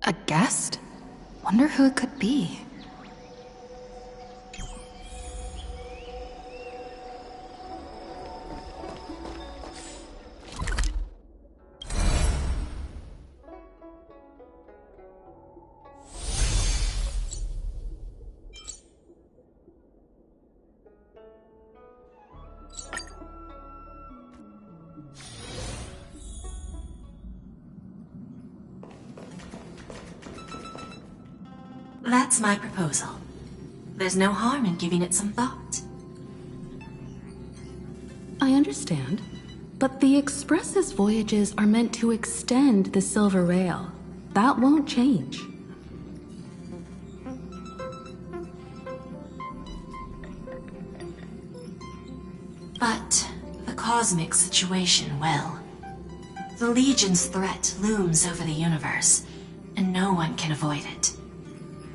A guest? Wonder who it could be. That's my proposal. There's no harm in giving it some thought. I understand, but the Express's voyages are meant to extend the Silver Rail. That won't change. But the cosmic situation, well, the Legion's threat looms over the universe, and no one can avoid it.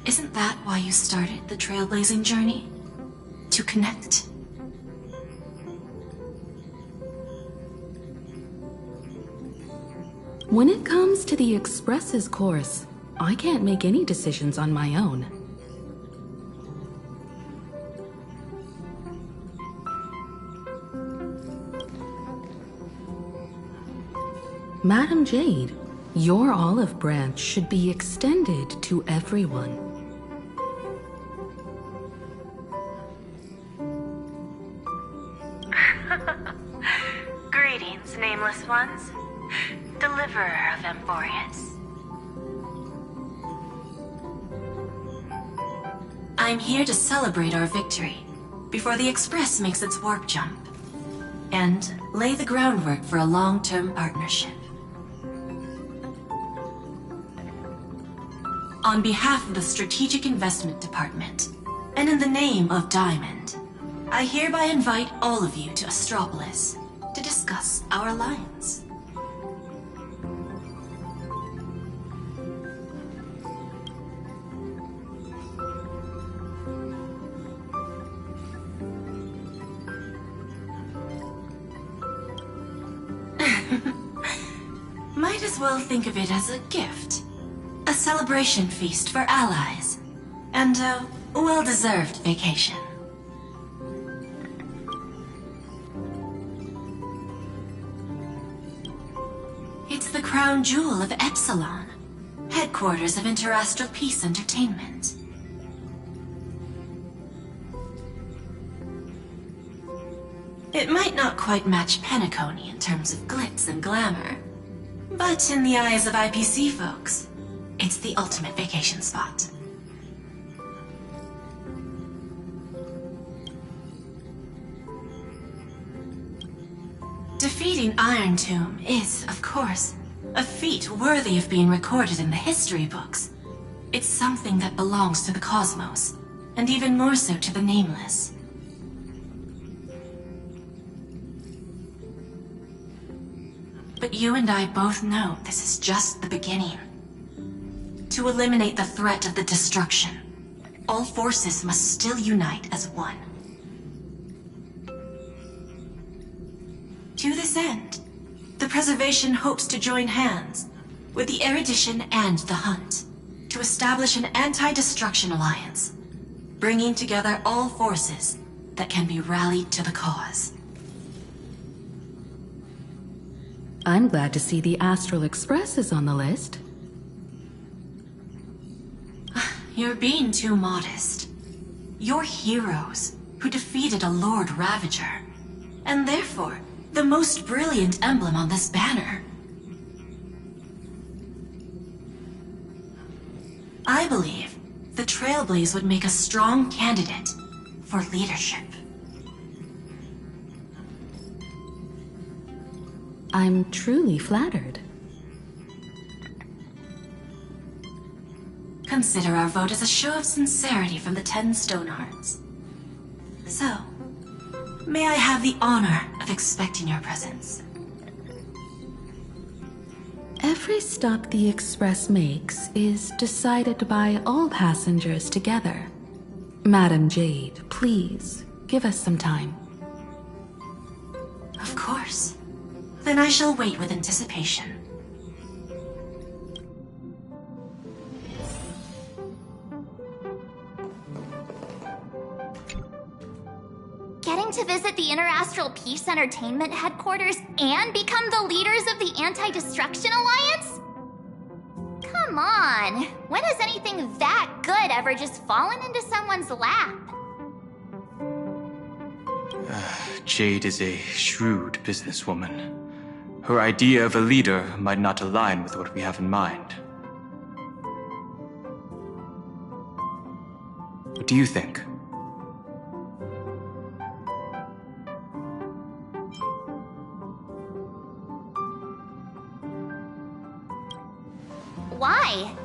Isn't that why you started the trailblazing journey? To connect? When it comes to the Express's course, I can't make any decisions on my own. Madam Jade, your olive branch should be extended to everyone. Greetings, nameless ones. Deliverer of Emphorius. I'm here to celebrate our victory before the Express makes its warp jump, and lay the groundwork for a long-term partnership. On behalf of the Strategic Investment Department, and in the name of Diamond, I hereby invite all of you to Astropolis to discuss our alliance. Might as well think of it as a gift. A celebration feast for allies, and a well-deserved vacation. It's the crown jewel of Epsilon, headquarters of Interastral Peace Entertainment. It might not quite match Penacony in terms of glitz and glamour, but in the eyes of IPC folks, it's the ultimate vacation spot. Defeating Iron Tomb is, of course, a feat worthy of being recorded in the history books. It's something that belongs to the cosmos, and even more so to the Nameless. But you and I both know this is just the beginning. To eliminate the threat of the destruction, all forces must still unite as one. To this end, the Preservation hopes to join hands with the Erudition and the Hunt to establish an anti-destruction alliance, bringing together all forces that can be rallied to the cause. I'm glad to see the Astral Express is on the list. You're being too modest. You're heroes who defeated a Lord Ravager, and therefore the most brilliant emblem on this banner. I believe the Trailblaze would make a strong candidate for leadership. I'm truly flattered. Consider our vote as a show of sincerity from the 10 Stonehearts. So, may I have the honor of expecting your presence? Every stop the Express makes is decided by all passengers together. Madam Jade, please, give us some time. Of course. Then I shall wait with anticipation. Getting to visit the Interastral Peace Entertainment headquarters and become the leaders of the Anti-Destruction Alliance? Come on, when has anything that good ever just fallen into someone's lap? Jade is a shrewd businesswoman. Her idea of a leader might not align with what we have in mind. What do you think? Why?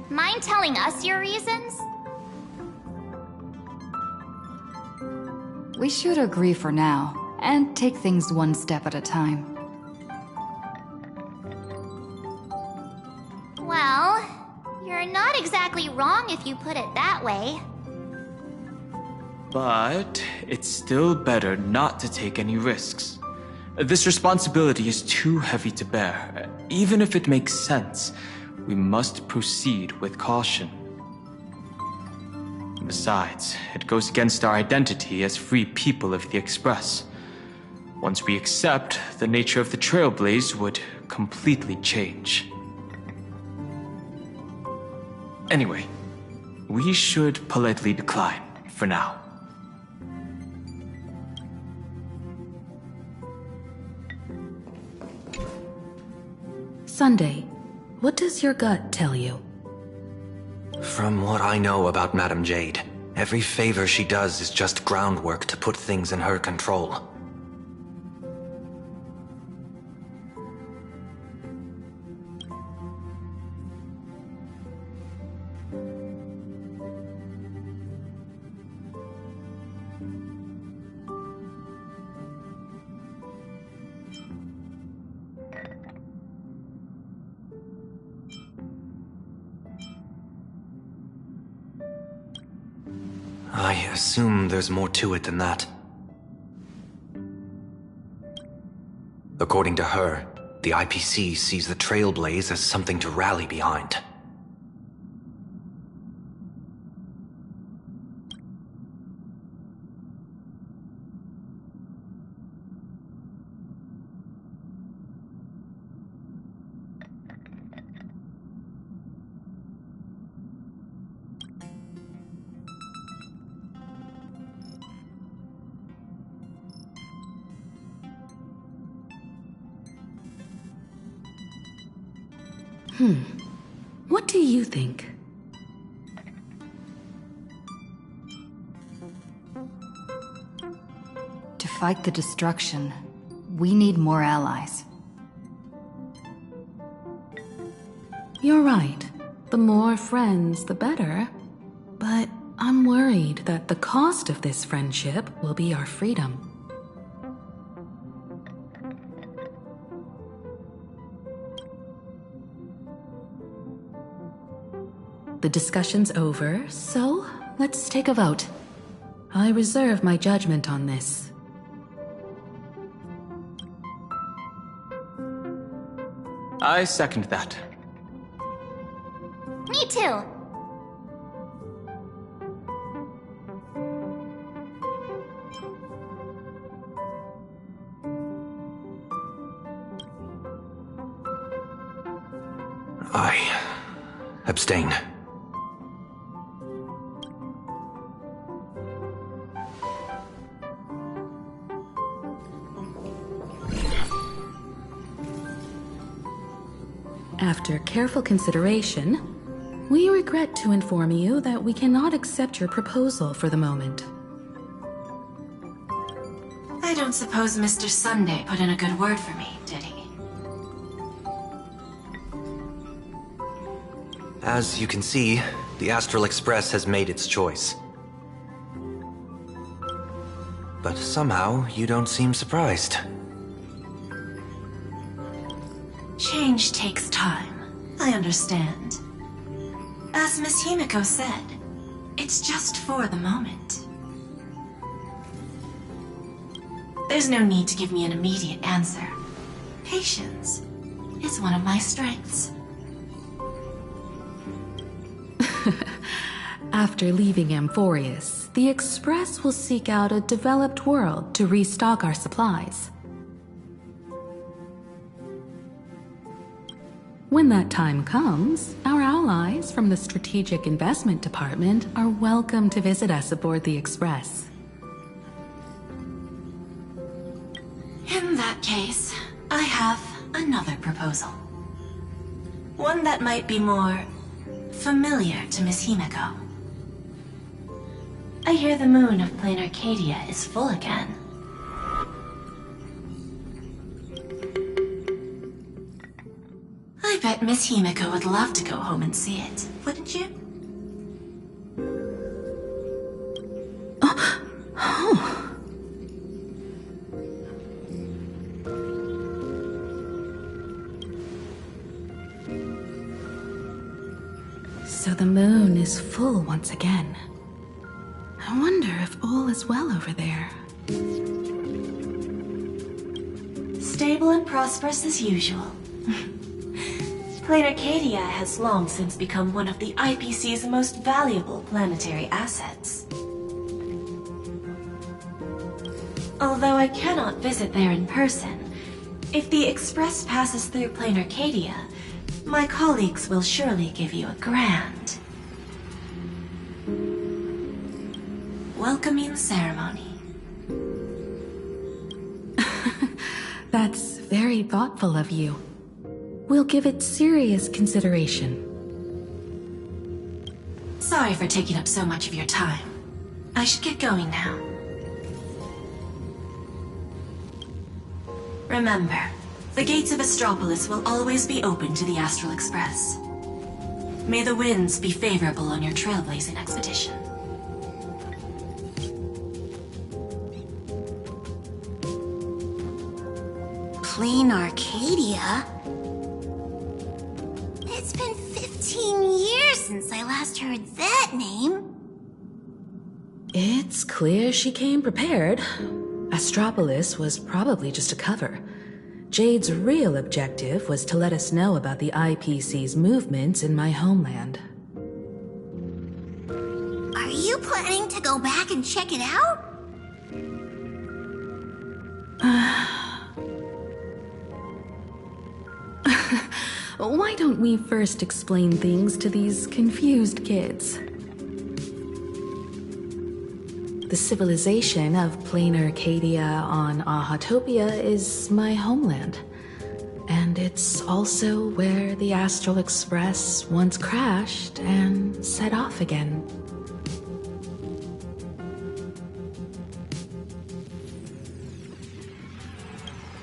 Mind telling us your reasons? We should agree for now, and take things one step at a time. Well, you're not exactly wrong if you put it that way. But it's still better not to take any risks. This responsibility is too heavy to bear. Even if it makes sense, we must proceed with caution. Besides, it goes against our identity as free people of the Express. Once we accept, the nature of the Trailblaze would completely change. Anyway, we should politely decline for now. Sunday, what does your gut tell you? From what I know about Madame Jade, every favor she does is just groundwork to put things in her control. I assume there's more to it than that. According to her, the IPC sees the Trailblaze as something to rally behind. What do you think? To fight the destruction, we need more allies. You're right. The more friends, the better. But I'm worried that the cost of this friendship will be our freedom. The discussion's over, so let's take a vote. I reserve my judgment on this. I second that. Me too. I abstain. After careful consideration, we regret to inform you that we cannot accept your proposal for the moment. I don't suppose Mr. Sunday put in a good word for me, did he? As you can see, the Astral Express has made its choice. But somehow, you don't seem surprised. Change takes time. I understand. As Miss Himiko said, it's just for the moment. There's no need to give me an immediate answer. Patience is one of my strengths. After leaving Amphorius, the Express will seek out a developed world to restock our supplies. When that time comes, our allies from the Strategic Investment Department are welcome to visit us aboard the Express. In that case, I have another proposal. One that might be more familiar to Miss Himeko. I hear the moon of Plain Arcadia is full again. I bet Miss Himeko would love to go home and see it, wouldn't you? So the moon is full once again. I wonder if all is well over there. Stable and prosperous as usual. Plain Arcadia has long since become one of the IPC's most valuable planetary assets. Although I cannot visit there in person, if the Express passes through Plain Arcadia, my colleagues will surely give you a grand welcoming ceremony. That's very thoughtful of you. We'll give it serious consideration. Sorry for taking up so much of your time. I should get going now. Remember, the gates of Astropolis will always be open to the Astral Express. May the winds be favorable on your trailblazing expedition. Plain Arcadia? It's been 15 years since I last heard that name. It's clear she came prepared. Astropolis was probably just a cover. Jade's real objective was to let us know about the IPC's movements in my homeland. Are you planning to go back and check it out? Why don't we first explain things to these confused kids? The civilization of Plain Arcadia on Ahatopia is my homeland. And it's also where the Astral Express once crashed and set off again.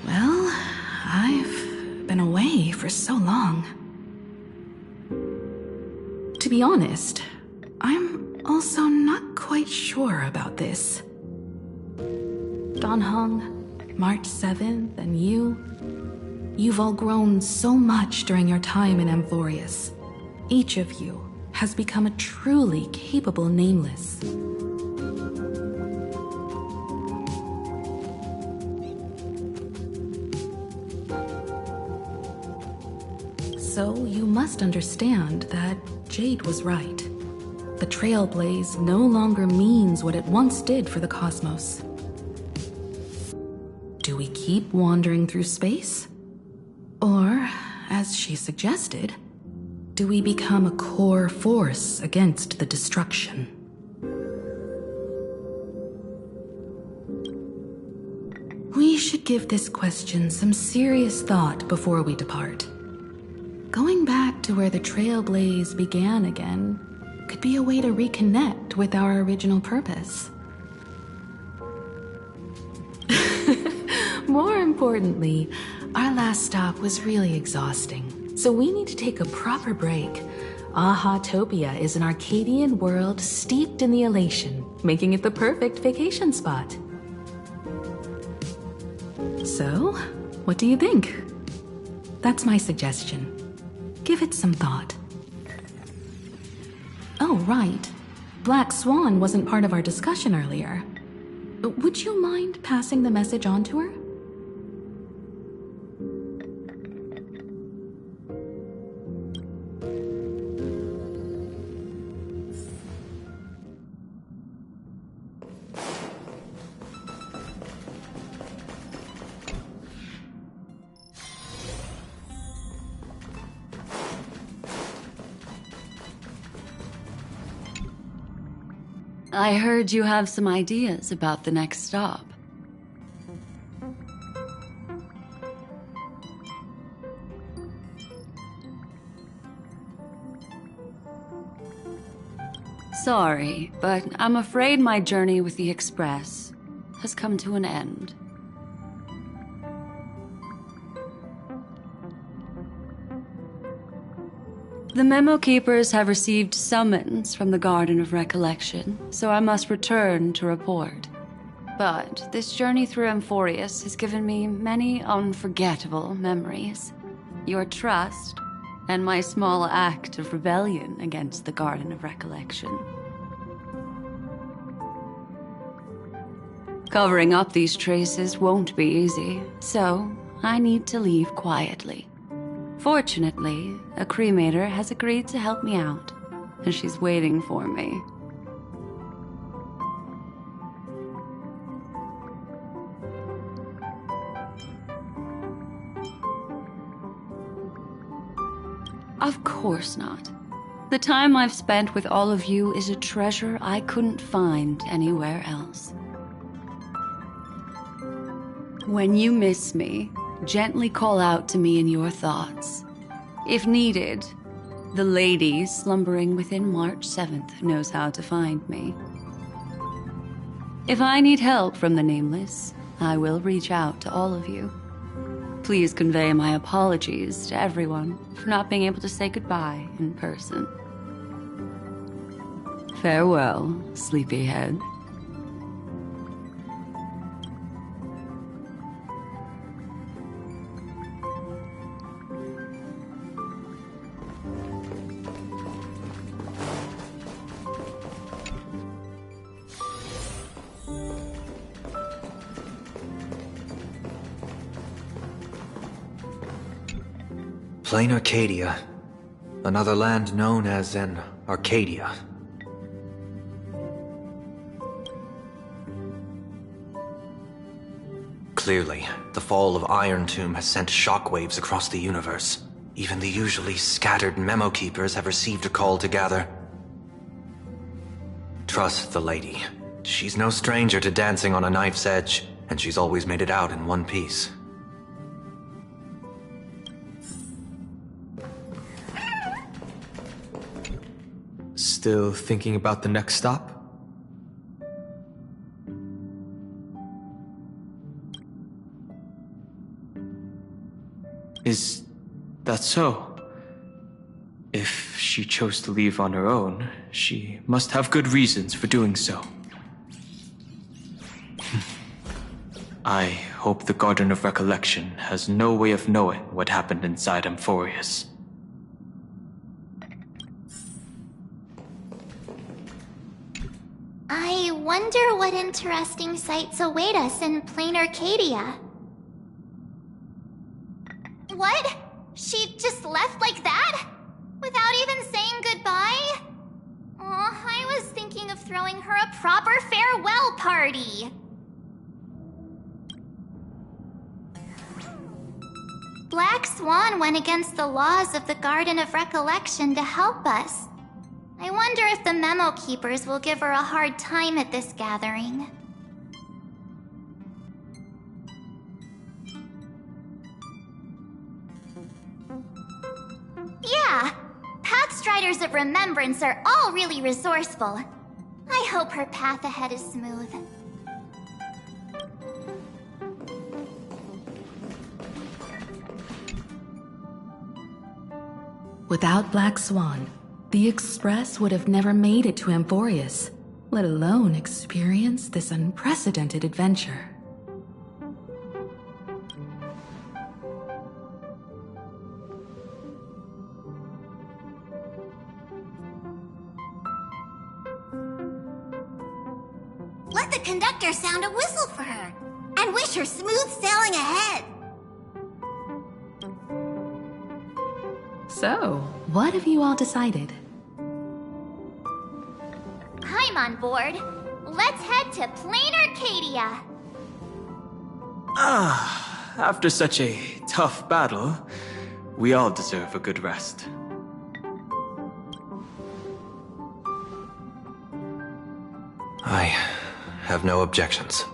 Well, I've been away for so long. To be honest, I'm also not quite sure about this. Donhong, March 7th, and you've all grown so much during your time in Amphorius. Each of you has become a truly capable Nameless. So you must understand that Jade was right. The Trailblaze no longer means what it once did for the cosmos. Do we keep wandering through space? Or, as she suggested, do we become a core force against the destruction? We should give this question some serious thought before we depart. Going back to where the Trailblaze began again could be a way to reconnect with our original purpose. More importantly, our last stop was really exhausting, so we need to take a proper break. Ahatopia is an Arcadian world steeped in the elation, making it the perfect vacation spot. So, what do you think? That's my suggestion. Give it some thought. Oh, right. Black Swan wasn't part of our discussion earlier. Would you mind passing the message on to her? I heard you have some ideas about the next stop. Sorry, but I'm afraid my journey with the Express has come to an end. The Memo Keepers have received summons from the Garden of Recollection, so I must return to report. But this journey through Amphorius has given me many unforgettable memories. Your trust, and my small act of rebellion against the Garden of Recollection. Covering up these traces won't be easy, so I need to leave quietly. Fortunately, a cremator has agreed to help me out, and she's waiting for me. Of course not. The time I've spent with all of you is a treasure I couldn't find anywhere else. When you miss me, gently call out to me in your thoughts. If needed, the lady slumbering within March 7th knows how to find me. If I need help from the Nameless, I will reach out to all of you. Please convey my apologies to everyone for not being able to say goodbye in person. Farewell, sleepyhead. Plain Arcadia. Another land known as an Arcadia. Clearly, the fall of Iron Tomb has sent shockwaves across the universe. Even the usually scattered Memo Keepers have received a call to gather. Trust the lady. She's no stranger to dancing on a knife's edge, and she's always made it out in one piece. Still thinking about the next stop? Is that so? If she chose to leave on her own, she must have good reasons for doing so. I hope the Garden of Recollection has no way of knowing what happened inside Amphorius. I wonder what interesting sights await us in plain Arcadia. What? She just left like that? Without even saying goodbye? Aw, I was thinking of throwing her a proper farewell party. Black Swan went against the laws of the Garden of Recollection to help us. I wonder if the Memo Keepers will give her a hard time at this gathering. Yeah, Pathstriders of Remembrance are all really resourceful. I hope her path ahead is smooth. Without Black Swan, the Express would have never made it to Amphorius, let alone experience this unprecedented adventure. Let the conductor sound a whistle for her, and wish her smooth sailing ahead. So, what have you all decided? I'm on board. Let's head to plain Arcadia. After such a tough battle, we all deserve a good rest. I have no objections.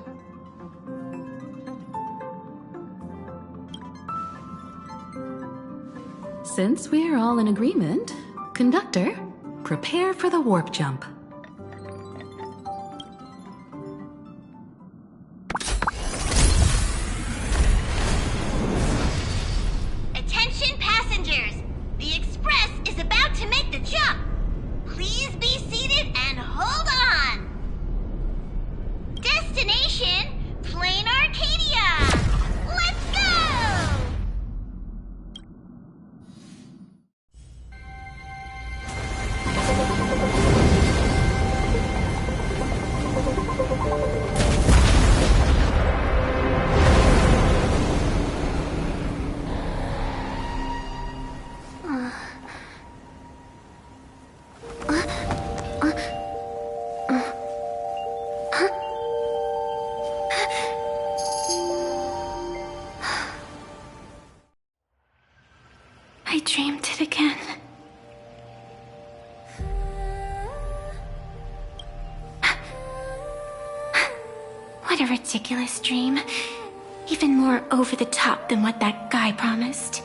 Since we're all in agreement, Conductor, prepare for the warp jump. Attention passengers! The Express is about to make the jump! Please be seated and hold on! Destination, Plain Arcadia! Let's go! I dreamed it again. What a ridiculous dream. Even more over the top than what that guy promised.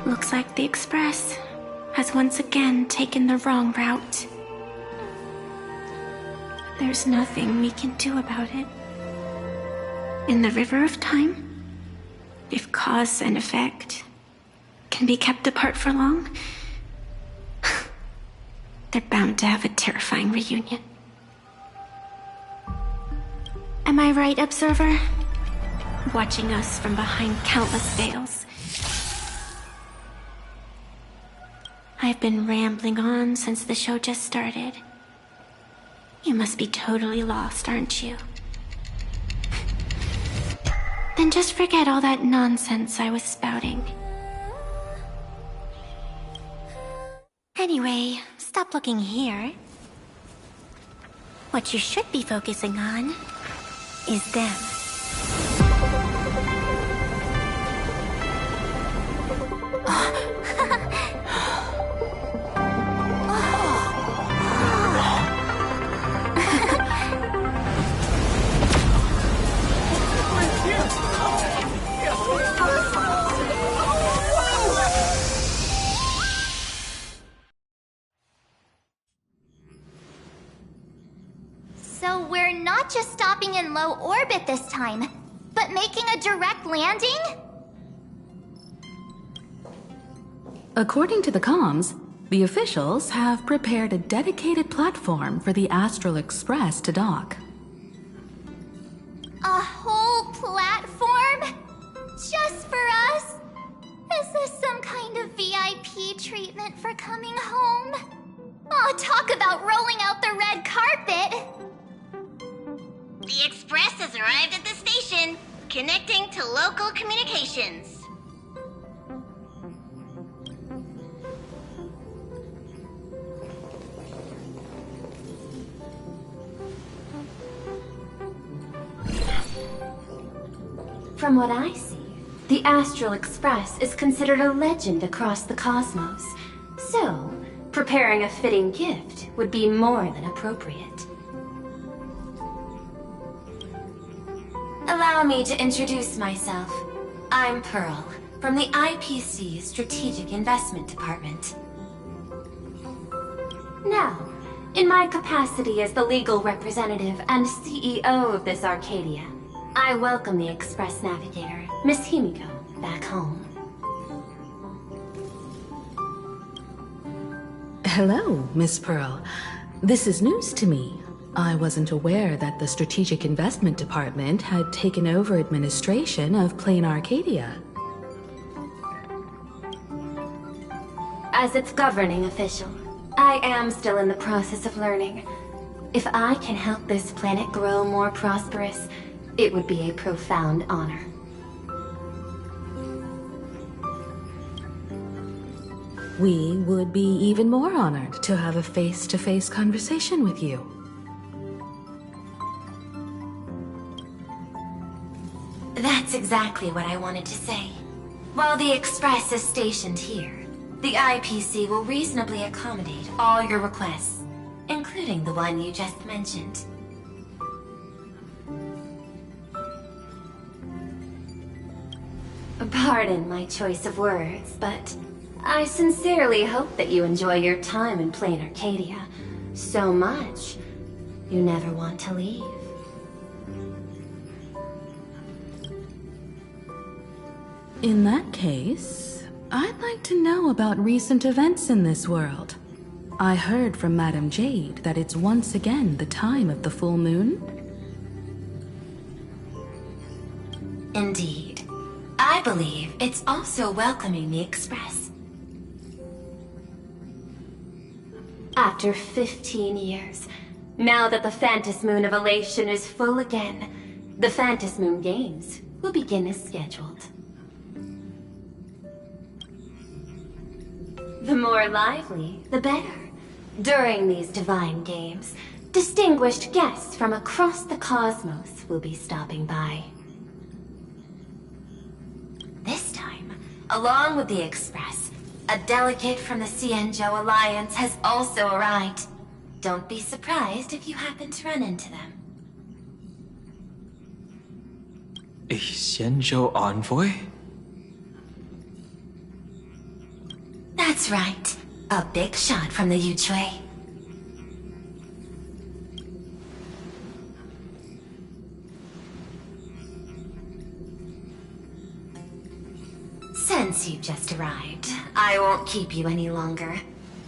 Looks like the Express has once again taken the wrong route. There's nothing we can do about it. In the river of time, if cause and effect can be kept apart for long, they're bound to have a terrifying reunion. Am I right, Observer? Watching us from behind countless veils. I've been rambling on since the show just started. You must be totally lost, aren't you? Then just forget all that nonsense I was spouting. Anyway, stop looking here. What you should be focusing on is them. So we're not just stopping in low orbit this time, but making a direct landing? According to the comms, the officials have prepared a dedicated platform for the Astral Express to dock. A whole platform? Just for us? Is this some kind of VIP treatment for coming home? Oh, talk about rolling out the red carpet! The Express has arrived at the station, connecting to local communications. From what I see, the Astral Express is considered a legend across the cosmos. So, preparing a fitting gift would be more than appropriate. Allow me to introduce myself. I'm Pearl, from the IPC Strategic Investment Department. Now, in my capacity as the legal representative and CEO of this Arcadia, I welcome the Express Navigator, Miss Himiko, back home. Hello, Miss Pearl. This is news to me. I wasn't aware that the Strategic Investment Department had taken over administration of Plain Arcadia. As its governing official, I am still in the process of learning. If I can help this planet grow more prosperous, it would be a profound honor. We would be even more honored to have a face-to-face conversation with you. That's exactly what I wanted to say. While the Express is stationed here, The IPC will reasonably accommodate all your requests, including the one you just mentioned. Pardon my choice of words, but I sincerely hope that you enjoy your time in plain Arcadia so much you never want to leave. In that case, I'd like to know about recent events in this world. I heard from Madame Jade that it's once again the time of the full moon. Indeed. I believe it's also welcoming the Express. After 15 years, now that the Phantasmond of Elation is full again, the Phantasmond Games will begin as scheduled. The more lively, the better. During these divine games, distinguished guests from across the cosmos will be stopping by. This time, along with the Express, a delegate from the Xianzhou Alliance has also arrived. Don't be surprised if you happen to run into them. A Xianzhou envoy? That's right. A big shot from the Yuchui. Since you just arrived, I won't keep you any longer.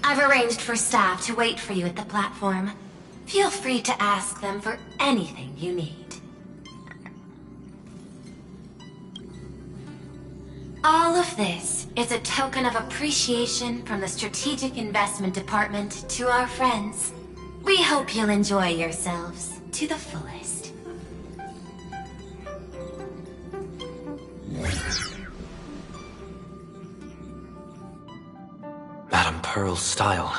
I've arranged for staff to wait for you at the platform. Feel free to ask them for anything you need. All of this is a token of appreciation from the Strategic Investment Department to our friends. We hope you'll enjoy yourselves to the fullest. Madame Pearl's style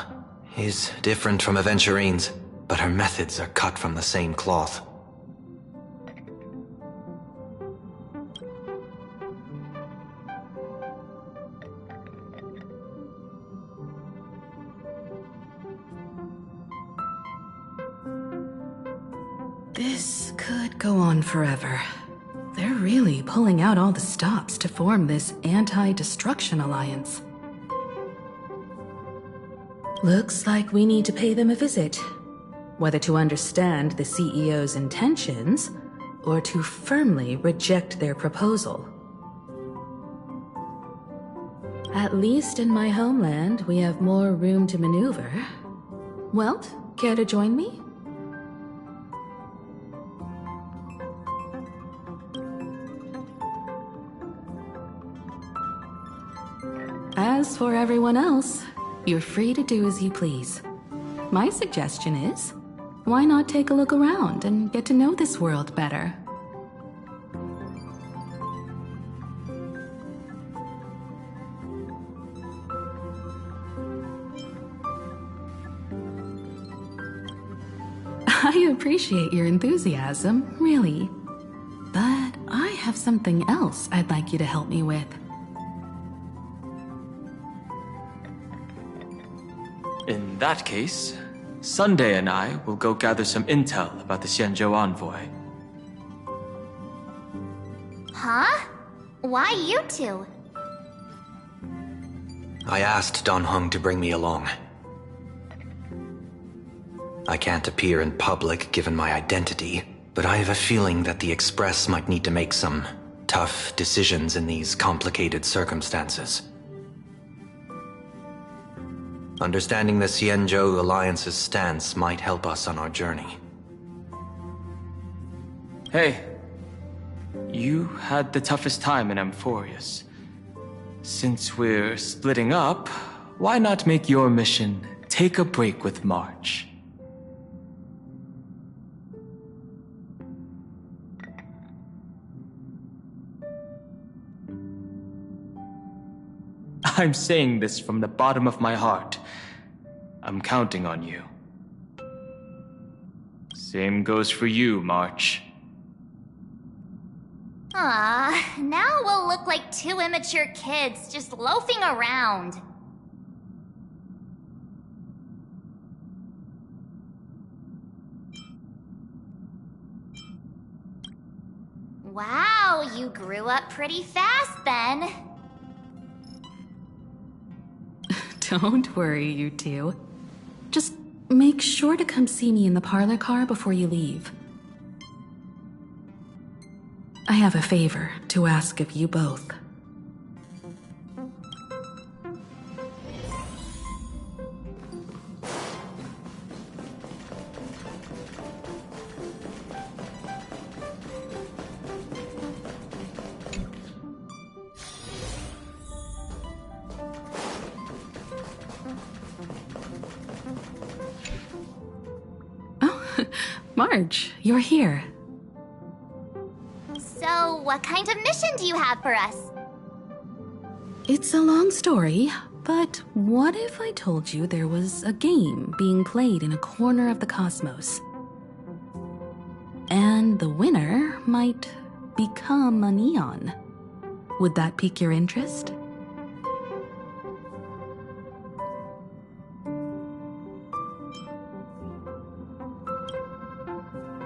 is different from Aventurine's, but her methods are cut from the same cloth. This could go on forever. They're really pulling out all the stops to form this anti-destruction alliance. Looks like we need to pay them a visit. Whether to understand the CEO's intentions, or to firmly reject their proposal. At least in my homeland, we have more room to maneuver. Welt, care to join me? As for everyone else, you're free to do as you please. My suggestion is, why not take a look around and get to know this world better? I appreciate your enthusiasm, really. But I have something else I'd like you to help me with. In that case, Sunday and I will go gather some intel about the Xianzhou envoy. Huh? Why you two? I asked Don Hung to bring me along. I can't appear in public given my identity, but I have a feeling that the Express might need to make some tough decisions in these complicated circumstances. Understanding the Xianzhou Alliance's stance might help us on our journey. Hey, you had the toughest time in Amphorius. Since we're splitting up, why not make your mission take a break with March? I'm saying this from the bottom of my heart. I'm counting on you. Same goes for you, March. Ah, now we'll look like two immature kids just loafing around. Wow, you grew up pretty fast then. Don't worry, you two. Just make sure to come see me in the parlor car before you leave. I have a favor to ask of you both. Marge, you're here. So, what kind of mission do you have for us? It's a long story, but what if I told you there was a game being played in a corner of the cosmos? And the winner might become an Eon. Would that pique your interest?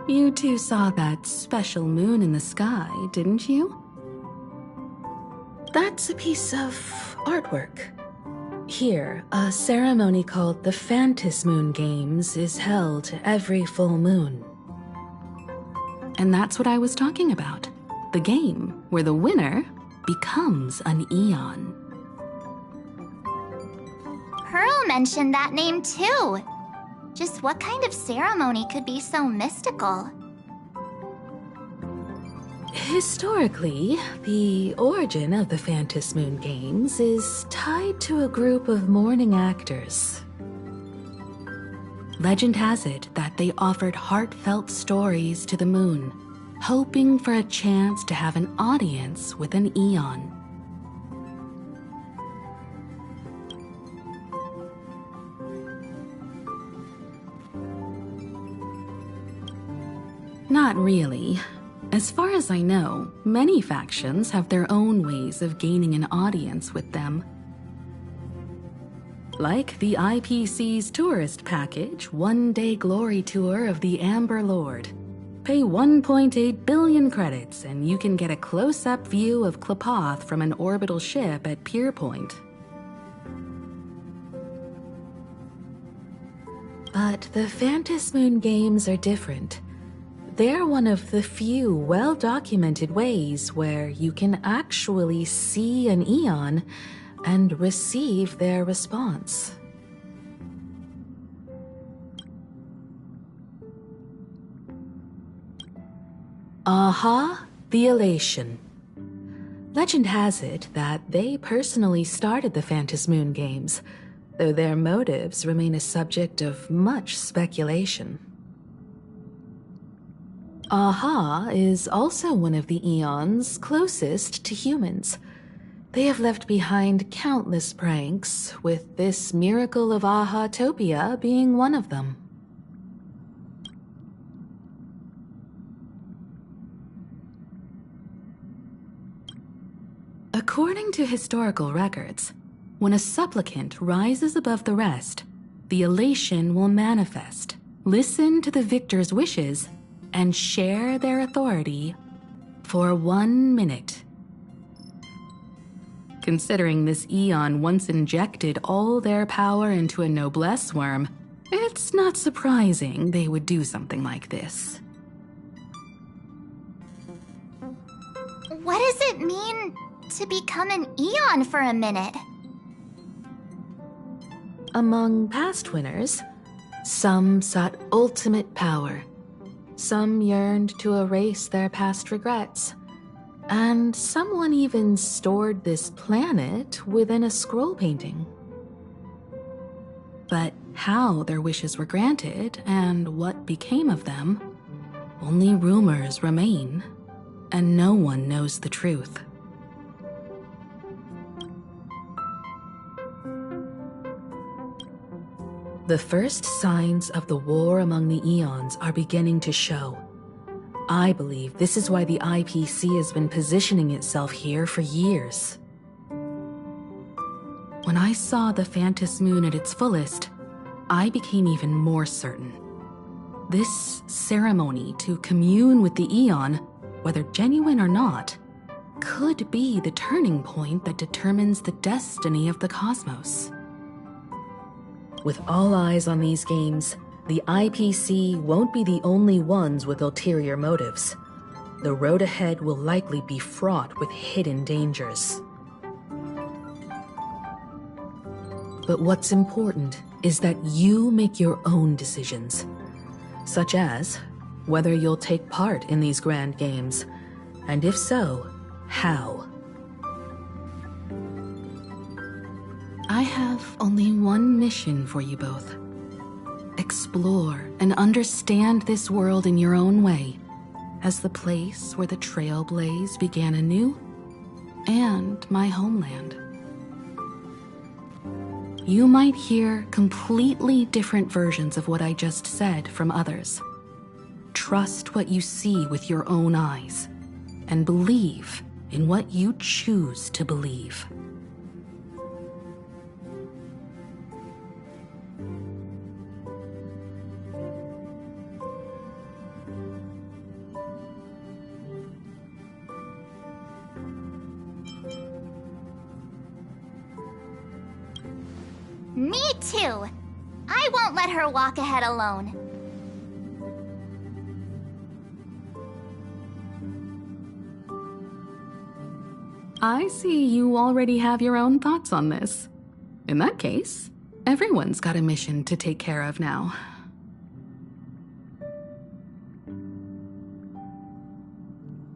You two saw that special moon in the sky, didn't you? That's a piece of artwork. Here, a ceremony called the Phantasmond Games is held every full moon. And that's what I was talking about. The game where the winner becomes an Eon. Pearl mentioned that name too. Just what kind of ceremony could be so mystical? Historically, the origin of the Phantasmond Games is tied to a group of mourning actors. Legend has it that they offered heartfelt stories to the moon, hoping for a chance to have an audience with an Eon. Not really. As far as I know, many factions have their own ways of gaining an audience with them. Like the IPC's tourist package, one-day glory tour of the Amber Lord. Pay 1.8 billion credits and you can get a close-up view of Klapoth from an orbital ship at Pier Point. But the Phantasmond Games are different. They're one of the few well-documented ways where you can actually see an Eon and receive their response. Aha, the Elation. Legend has it that they personally started the Phantasmond Games, though their motives remain a subject of much speculation. Aha is also one of the Eons closest to humans. They have left behind countless pranks, with this miracle of Ahatopia being one of them. According to historical records, when a supplicant rises above the rest, the elation will manifest, listen to the victor's wishes, and share their authority for 1 minute. Considering this Eon once injected all their power into a noblesse worm, it's not surprising they would do something like this. What does it mean to become an Eon for a minute? Among past winners, some sought ultimate power. Some yearned to erase their past regrets, and someone even stored this planet within a scroll painting. But how their wishes were granted and what became of them, only rumors remain, and no one knows the truth. The first signs of the war among the Eons are beginning to show. I believe this is why the IPC has been positioning itself here for years. When I saw the Phantasmond at its fullest, I became even more certain. This ceremony to commune with the Eon whether genuine or not, could be the turning point that determines the destiny of the cosmos. With all eyes on these games, the IPC won't be the only ones with ulterior motives. The road ahead will likely be fraught with hidden dangers. But what's important is that you make your own decisions, such as whether you'll take part in these grand games, and if so, how. I have only one mission for you both. Explore and understand this world in your own way, as the place where the Trailblaze began anew, and my homeland. You might hear completely different versions of what I just said from others. Trust what you see with your own eyes, and believe in what you choose to believe. Me too. I won't let her walk ahead alone. I see you already have your own thoughts on this. In that case, everyone's got a mission to take care of now.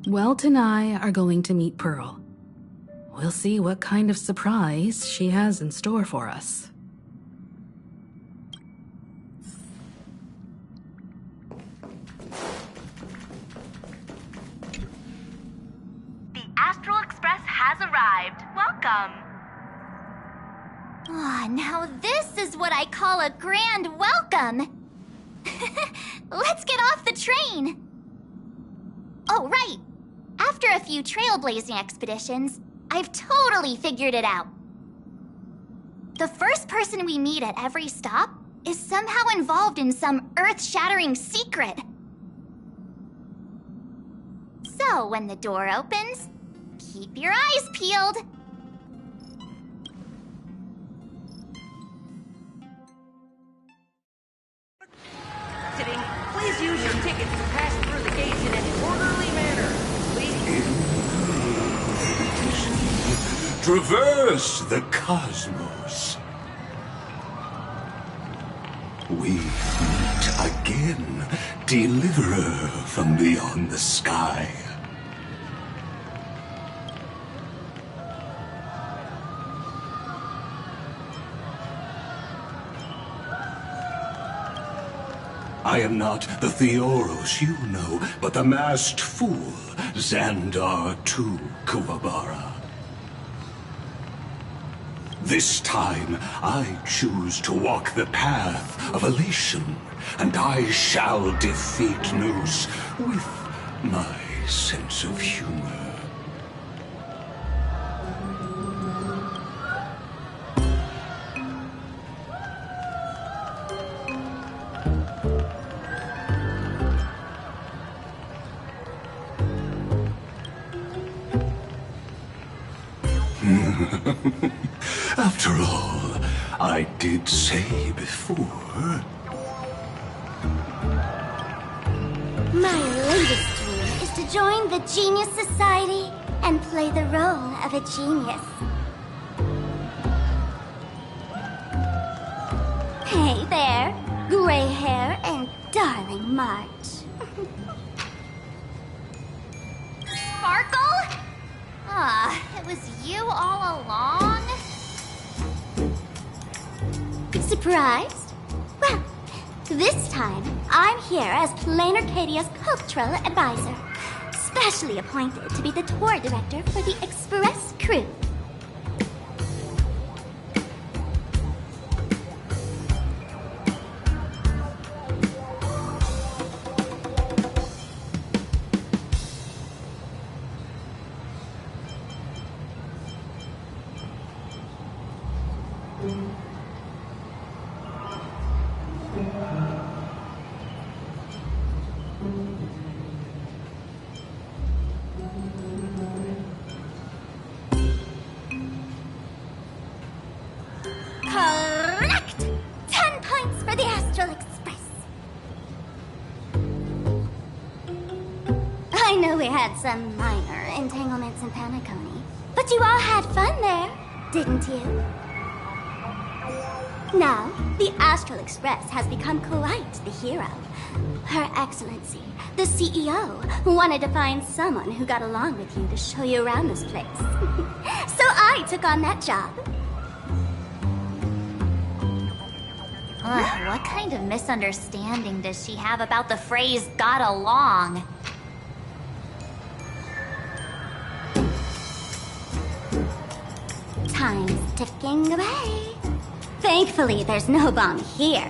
Welt and I are going to meet Pearl. We'll see what kind of surprise she has in store for us. Astral Express has arrived. Welcome. Ah, now this is what I call a grand welcome. Let's get off the train. Oh, right. After a few trailblazing expeditions, I've totally figured it out. The first person we meet at every stop is somehow involved in some earth-shattering secret. So when the door opens, keep your eyes peeled. Sitting, please use your tickets to pass through the gates in an orderly manner. Please. Traverse the cosmos. We meet again, deliverer from beyond the sky. I am not the Theoros you know, but the masked fool, Xandar II Kuwabara. This time, I choose to walk the path of elation, and I shall defeat Nous with my sense of humor. After all, I did say before... My latest dream is to join the Genius Society and play the role of a genius. Hey there, gray hair and darling March. Sparkle? Ah, it was you all along? Surprised? Well, this time, I'm here as Plain Arcadia's cultural advisor, specially appointed to be the tour director for the Express crew. We had some minor entanglements in Panaconi. But you all had fun there, didn't you? Now, the Astral Express has become quite the hero. Her Excellency, the CEO, wanted to find someone who got along with you to show you around this place. So I took on that job. Ugh, what kind of misunderstanding does she have about the phrase got along? Time's ticking away. Thankfully, there's no bomb here.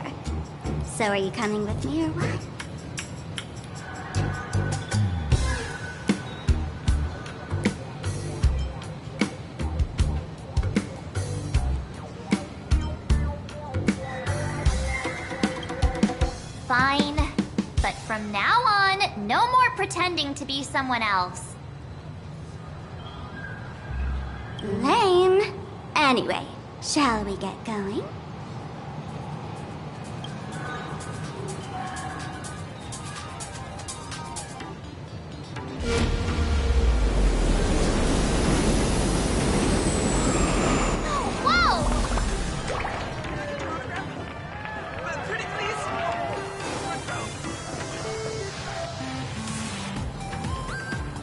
So are you coming with me or what? Fine. But from now on, no more pretending to be someone else. Lame. Anyway, shall we get going?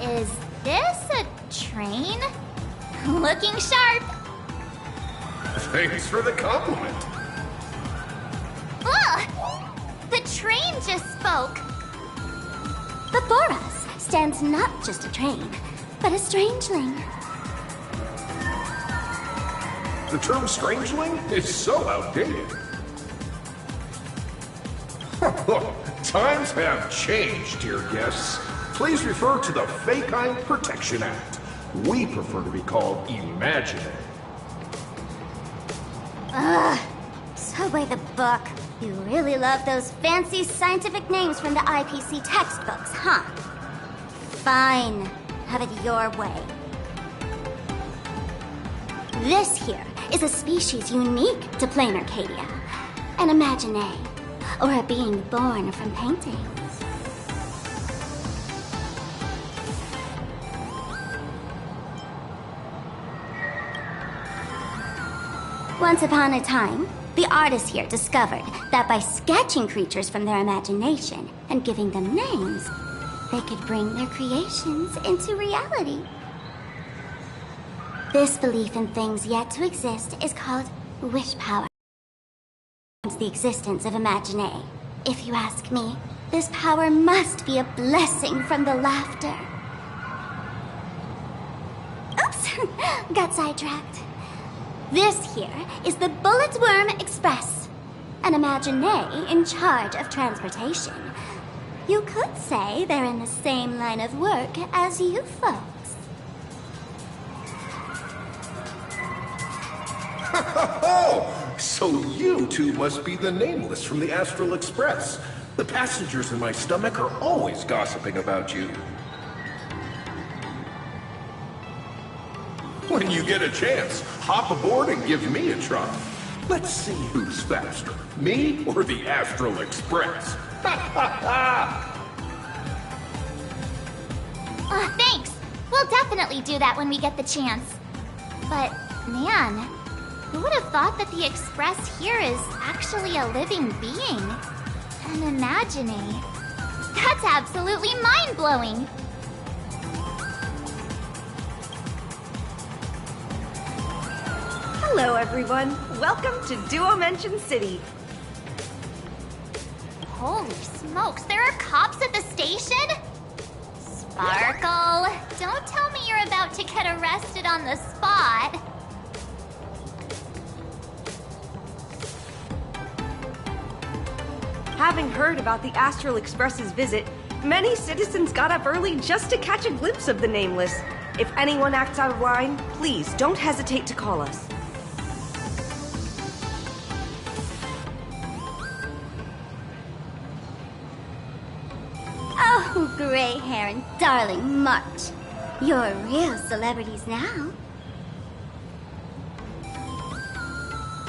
Is this a train? Looking sharp. Thanks for the compliment. Ugh! The train just spoke. Before us stands not just a train, but a strangeling. The term strangeling is so outdated. Times have changed, dear guests. Please refer to the Fake-Eye Protection Act. We prefer to be called imaginary. Ugh. So by the book. You really love those fancy scientific names from the IPC textbooks, huh? Fine. Have it your way. This here is a species unique to plain Arcadia. An imaginary, or a being born from paintings. Once upon a time, the artists here discovered that by sketching creatures from their imagination and giving them names, they could bring their creations into reality. This belief in things yet to exist is called wish power. It's the existence of Imaginary. If you ask me, this power must be a blessing from the laughter. Oops, got sidetracked. This here is the Bulletworm Express, an Imaginary in charge of transportation. You could say they're in the same line of work as you folks. Oh, so you two must be the Nameless from the Astral Express. The passengers in my stomach are always gossiping about you. When you get a chance, hop aboard and give me a try. Let's see who's faster, me or the Astral Express. Thanks. We'll definitely do that when we get the chance. But, man, who would have thought that the Express here is actually a living being? An Imaginary. That's absolutely mind-blowing. Hello, everyone. Welcome to Duomension City. Holy smokes, there are cops at the station? Sparkle, don't tell me you're about to get arrested on the spot. Having heard about the Astral Express's visit, many citizens got up early just to catch a glimpse of the Nameless. If anyone acts out of line, please don't hesitate to call us. Oh, gray hair and darling March. You're real celebrities now.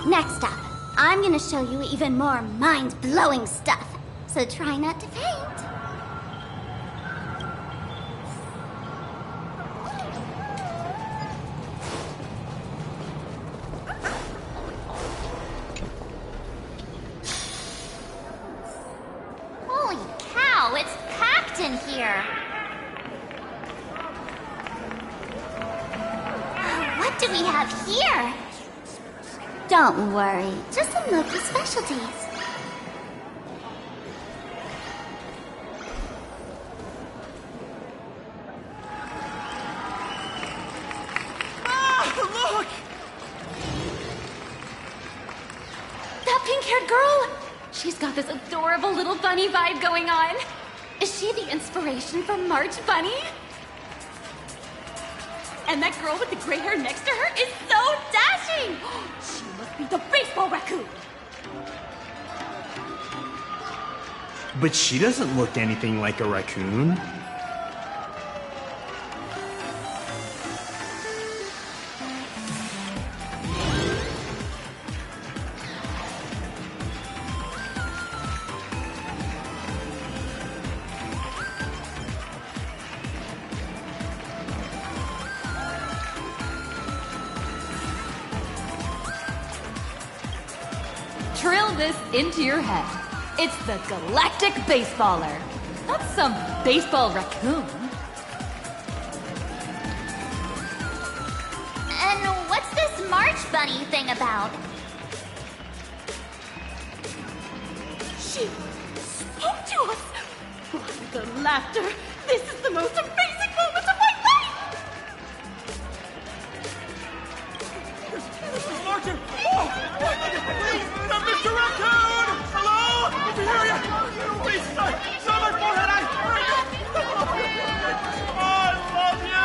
Next up, I'm gonna show you even more mind-blowing stuff, so try not to faint. here. What do we have here? Don't worry, just some local specialties. Look! That pink-haired girl! She's got this adorable little bunny vibe going on. Is she the inspiration for March Bunny? And that girl with the gray hair next to her is so dashing! She must be the baseball raccoon! But she doesn't look anything like a raccoon. Drill this into your head. It's the Galactic Baseballer. Not some baseball raccoon. And what's this March Bunny thing about? She spoke to us! By the laughter, this is the most amazing moment of my life! Mrs. Martin! Oh! Please! Mr. Raccoon! Hello? Did you hear you? Please, stop my forehead! I love you!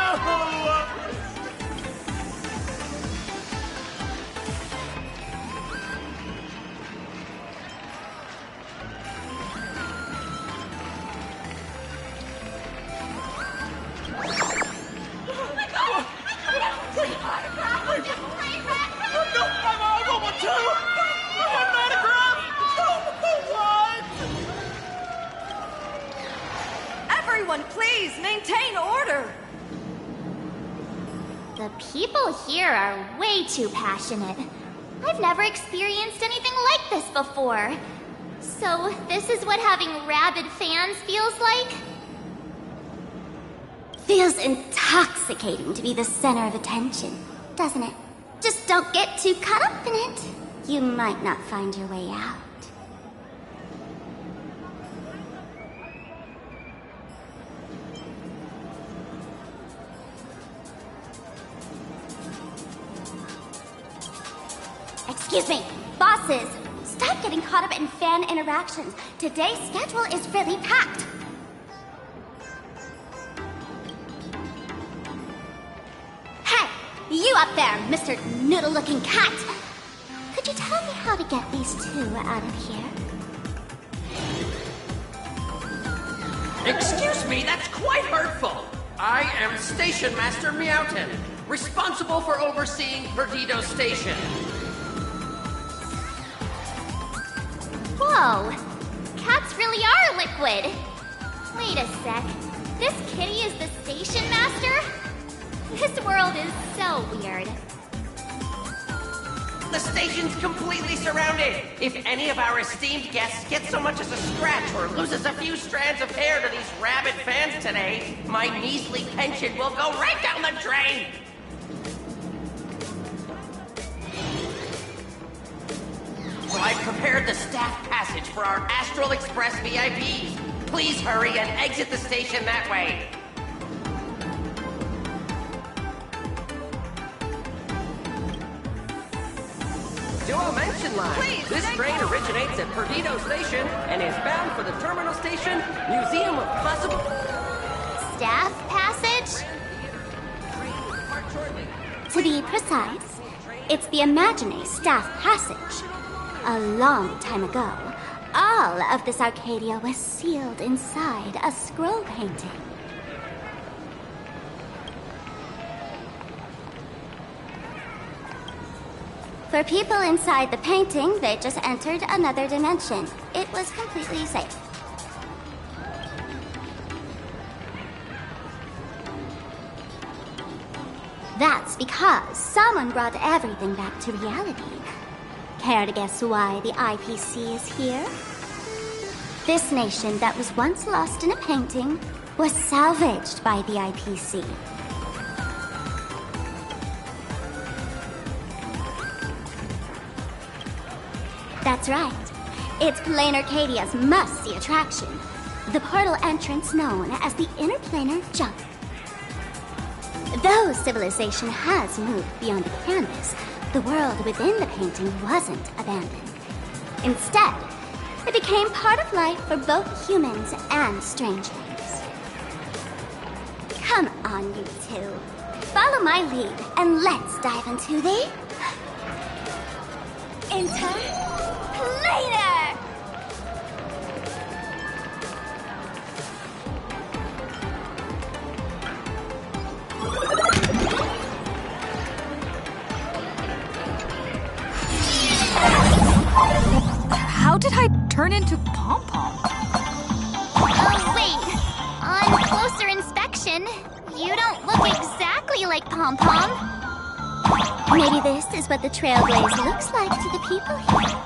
Everyone, please maintain order. The people here are way too passionate. I've never experienced anything like this before. So, this is what having rabid fans feels like? Feels intoxicating to be the center of attention, doesn't it? Just don't get too caught up in it. You might not find your way out. Excuse me, bosses! Stop getting caught up in fan interactions. Today's schedule is really packed. Hey, you up there, Mr. Noodle-looking cat! Could you tell me how to get these two out of here? Excuse me, that's quite hurtful. I am Station Master Meowton, responsible for overseeing Perdido Station. Whoa! Cats really are liquid! Wait a sec. This kitty is the station master? This world is so weird. The station's completely surrounded. If any of our esteemed guests get so much as a scratch or loses a few strands of hair to these rabid fans today, my measly pension will go right down the drain! So I've prepared the staff passage for our Astral Express VIPs. Please hurry and exit the station that way. Duo Mansion Line. Please, This train originates at Perdido Station and is bound for the terminal station, Museum of Possible... Staff passage? To be precise, it's the Imaginary Staff Passage. A long time ago, all of this Arcadia was sealed inside a scroll painting. For people inside the painting, they just entered another dimension. It was completely safe. That's because someone brought everything back to reality. Care to guess why the IPC is here? This nation that was once lost in a painting was salvaged by the IPC. That's right. It's Plain Arcadia's must-see attraction. The portal entrance known as the Interplanar Jump. Though civilization has moved beyond the canvas, the world within the painting wasn't abandoned. Instead, it became part of life for both humans and strangelings. Come on, you two. Follow my lead, and let's dive into the... Interplanar! How did I turn into Pom-Pom? Oh, wait. On closer inspection, you don't look exactly like Pom-Pom. Maybe this is what the Trailblaze looks like to the people here.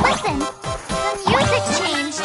Listen, the music changed.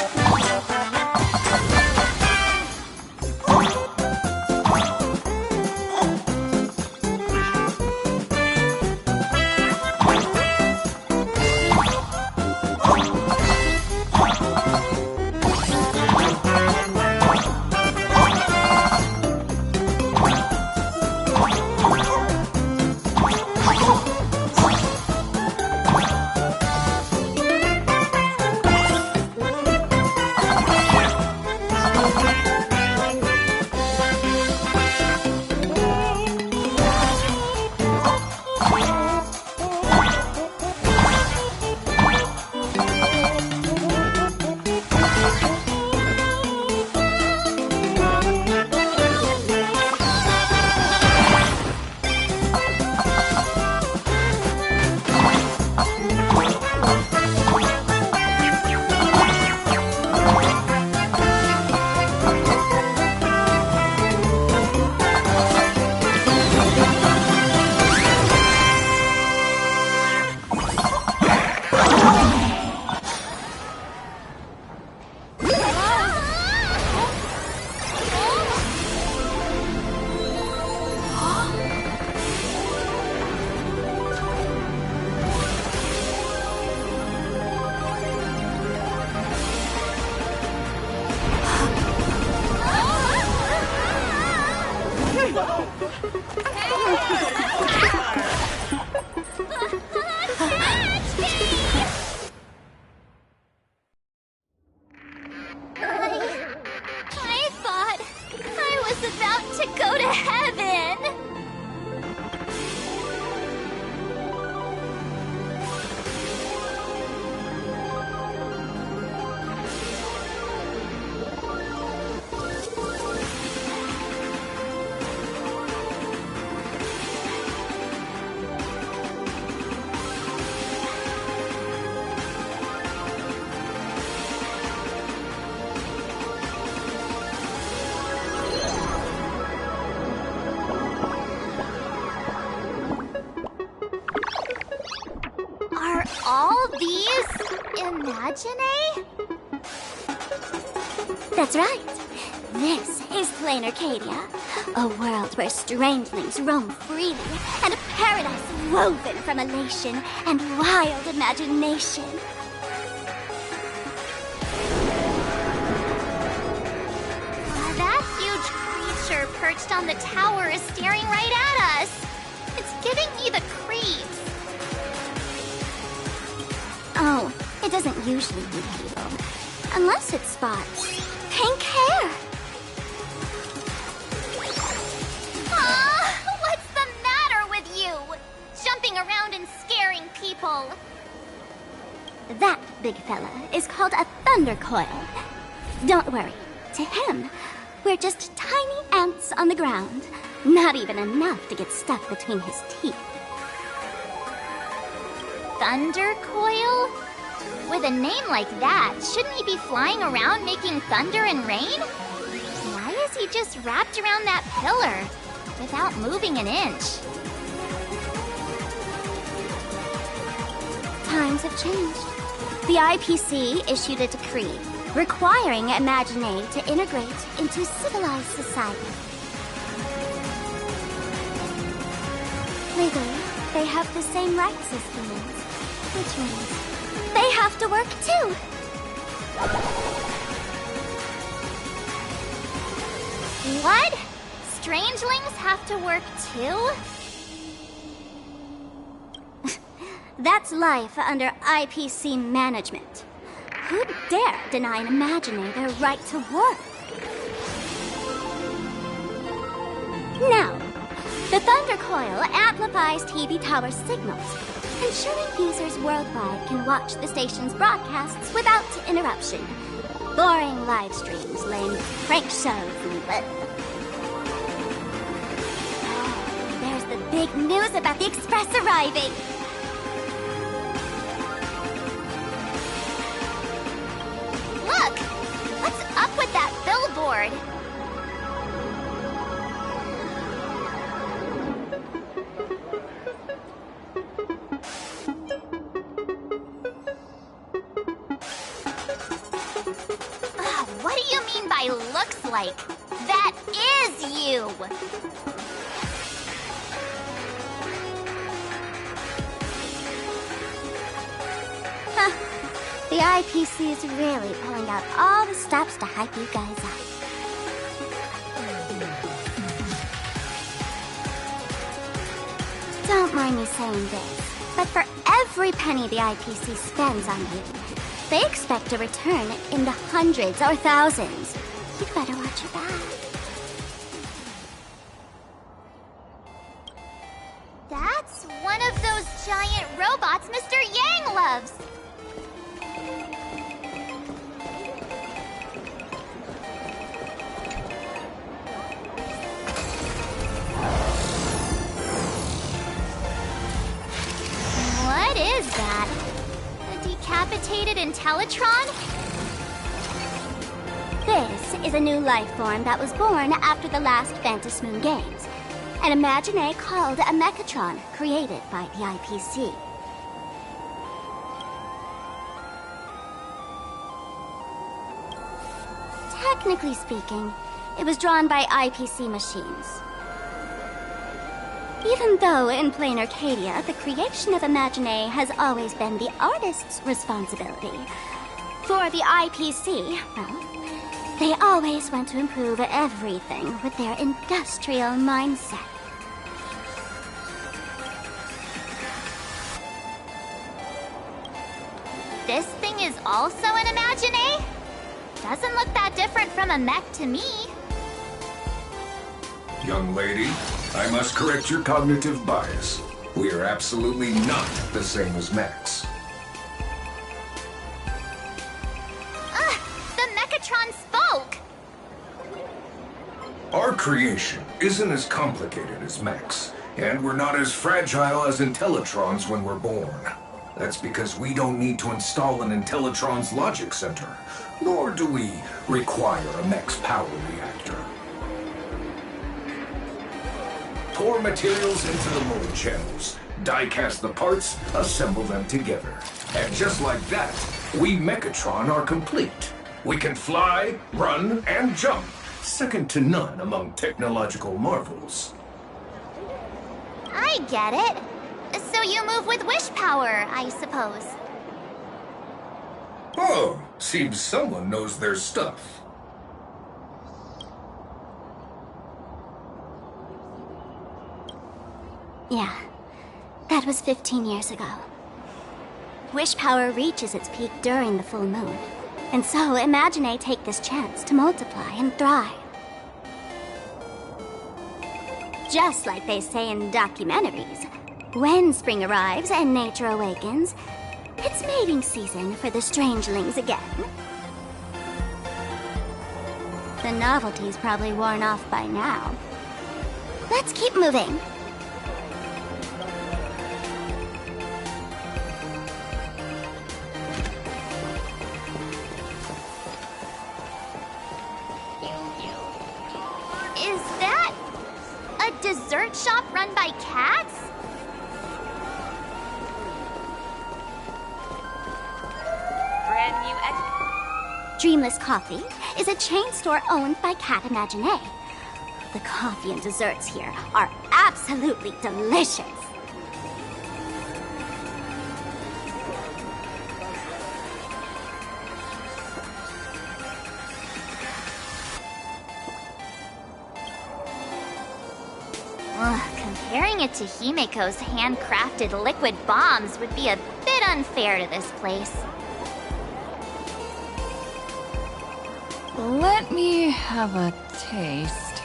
I thought I was about to go to heaven. Are all these imagine? That's right. This is Plain Arcadia, a world where strangelings roam freely, and a paradise woven from elation and wild imagination. That huge creature perched on the tower is staring right at us. It's giving me the creeps. Oh, it doesn't usually eat people. Unless it spots pink hair. What's the matter with you? Jumping around and scaring people. That big fella is called a thunder coil. Don't worry, to him, we're just tiny ants on the ground. Not even enough to get stuck between his teeth. Thunder Coil? With a name like that, shouldn't he be flying around making thunder and rain? Why is he just wrapped around that pillar without moving an inch? Times have changed. The IPC issued a decree requiring Imaginé to integrate into civilized society. Legally, they have the same rights as humans, which means they have to work too. What? Strangelings have to work too? That's life under IPC management. Who'd dare deny an Imaginé their right to work? Now, the Thunder Coil amplifies TV tower signals, ensuring users worldwide can watch the station's broadcasts without interruption. Boring live streams, lame prank shows, and there's the big news about the Express arriving. Look! What's up with that billboard? What do you mean by looks like? That is you! Huh. The IPC is really pulling out all the stops to hype you guys up. Don't mind me saying this, but for every penny the IPC spends on you, they expect a return in the hundreds or thousands. You better watch your back. That's one of those giant robots Mr. Yang loves! What is that? A decapitated Intellitron? This is a new life form that was born after the last Phantasmond games. An Imaginé called a Mechatron, created by the IPC. Technically speaking, it was drawn by IPC machines. Even though in plain Arcadia, the creation of Imaginé has always been the artist's responsibility. For the IPC, well, they always want to improve everything with their industrial mindset. This thing is also an Imaginé? Doesn't look that different from a mech to me. Young lady, I must correct your cognitive bias. We are absolutely not the same as mechs. The Mechatron spoke! Our creation isn't as complicated as mechs, and we're not as fragile as Intellitrons when we're born. That's because we don't need to install an Intellitron's logic center, nor do we require a mech's power reactor. Pour materials into the mold channels, die-cast the parts, assemble them together. And just like that, we Mechatron are complete. We can fly, run, and jump, second to none among technological marvels. I get it. So you move with wish power, I suppose. Oh, seems someone knows their stuff. Yeah, that was 15 years ago. Wish power reaches its peak during the full moon. And so Imaginé take this chance to multiply and thrive. Just like they say in documentaries, when spring arrives and nature awakens, It's mating season for the strangelings again. The novelty's probably worn off by now. Let's keep moving. Is that a dessert shop run by cats? Brand new Dreamless Coffee is a chain store owned by Cat Imaginé. The coffee and desserts here are absolutely delicious. Comparing it to Himeko's handcrafted liquid bombs would be a bit unfair to this place. Let me have a taste.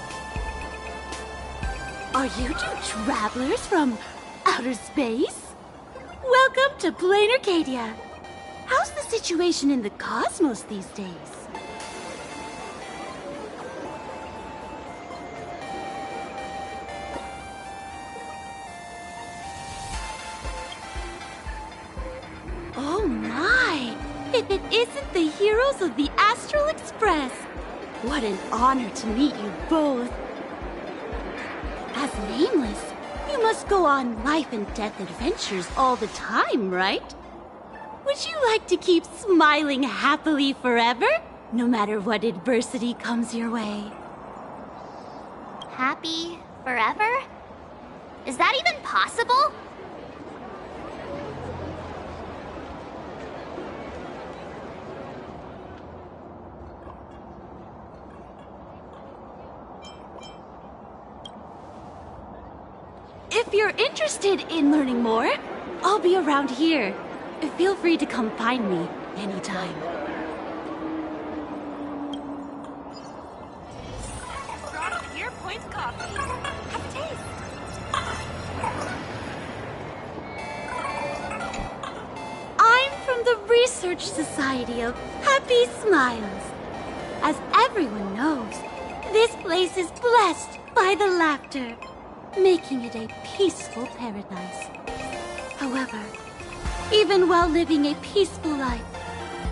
Are you two travelers from outer space? Welcome to Plain Arcadia. How's the situation in the cosmos these days? Oh my! If it isn't the heroes of the Astral Express! What an honor to meet you both. As Nameless, you must go on life and death adventures all the time, right? Would you like to keep smiling happily forever, no matter what adversity comes your way? Happy forever? Is that even possible? If you're interested in learning more, I'll be around here. Feel free to come find me anytime. Strong Pier Point coffee. Have a taste. I'm from the Research Society of Happy Smiles. As everyone knows, this place is blessed by the laughter, making it a peaceful paradise. However, even while living a peaceful life,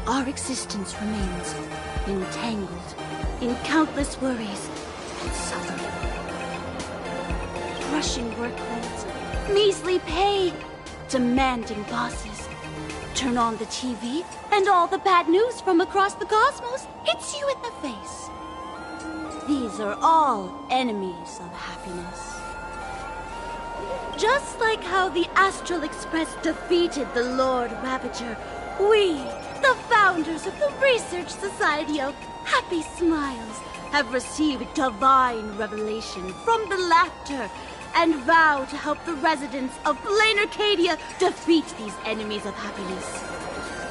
our existence remains entangled in countless worries and suffering. Crushing workloads, measly pay, demanding bosses. Turn on the TV, and all the bad news from across the cosmos hits you in the face. These are all enemies of happiness. Just like how the Astral Express defeated the Lord Ravager, we, the founders of the Research Society of Happy Smiles, have received divine revelation from the laughter and vow to help the residents of Plain Arcadia defeat these enemies of happiness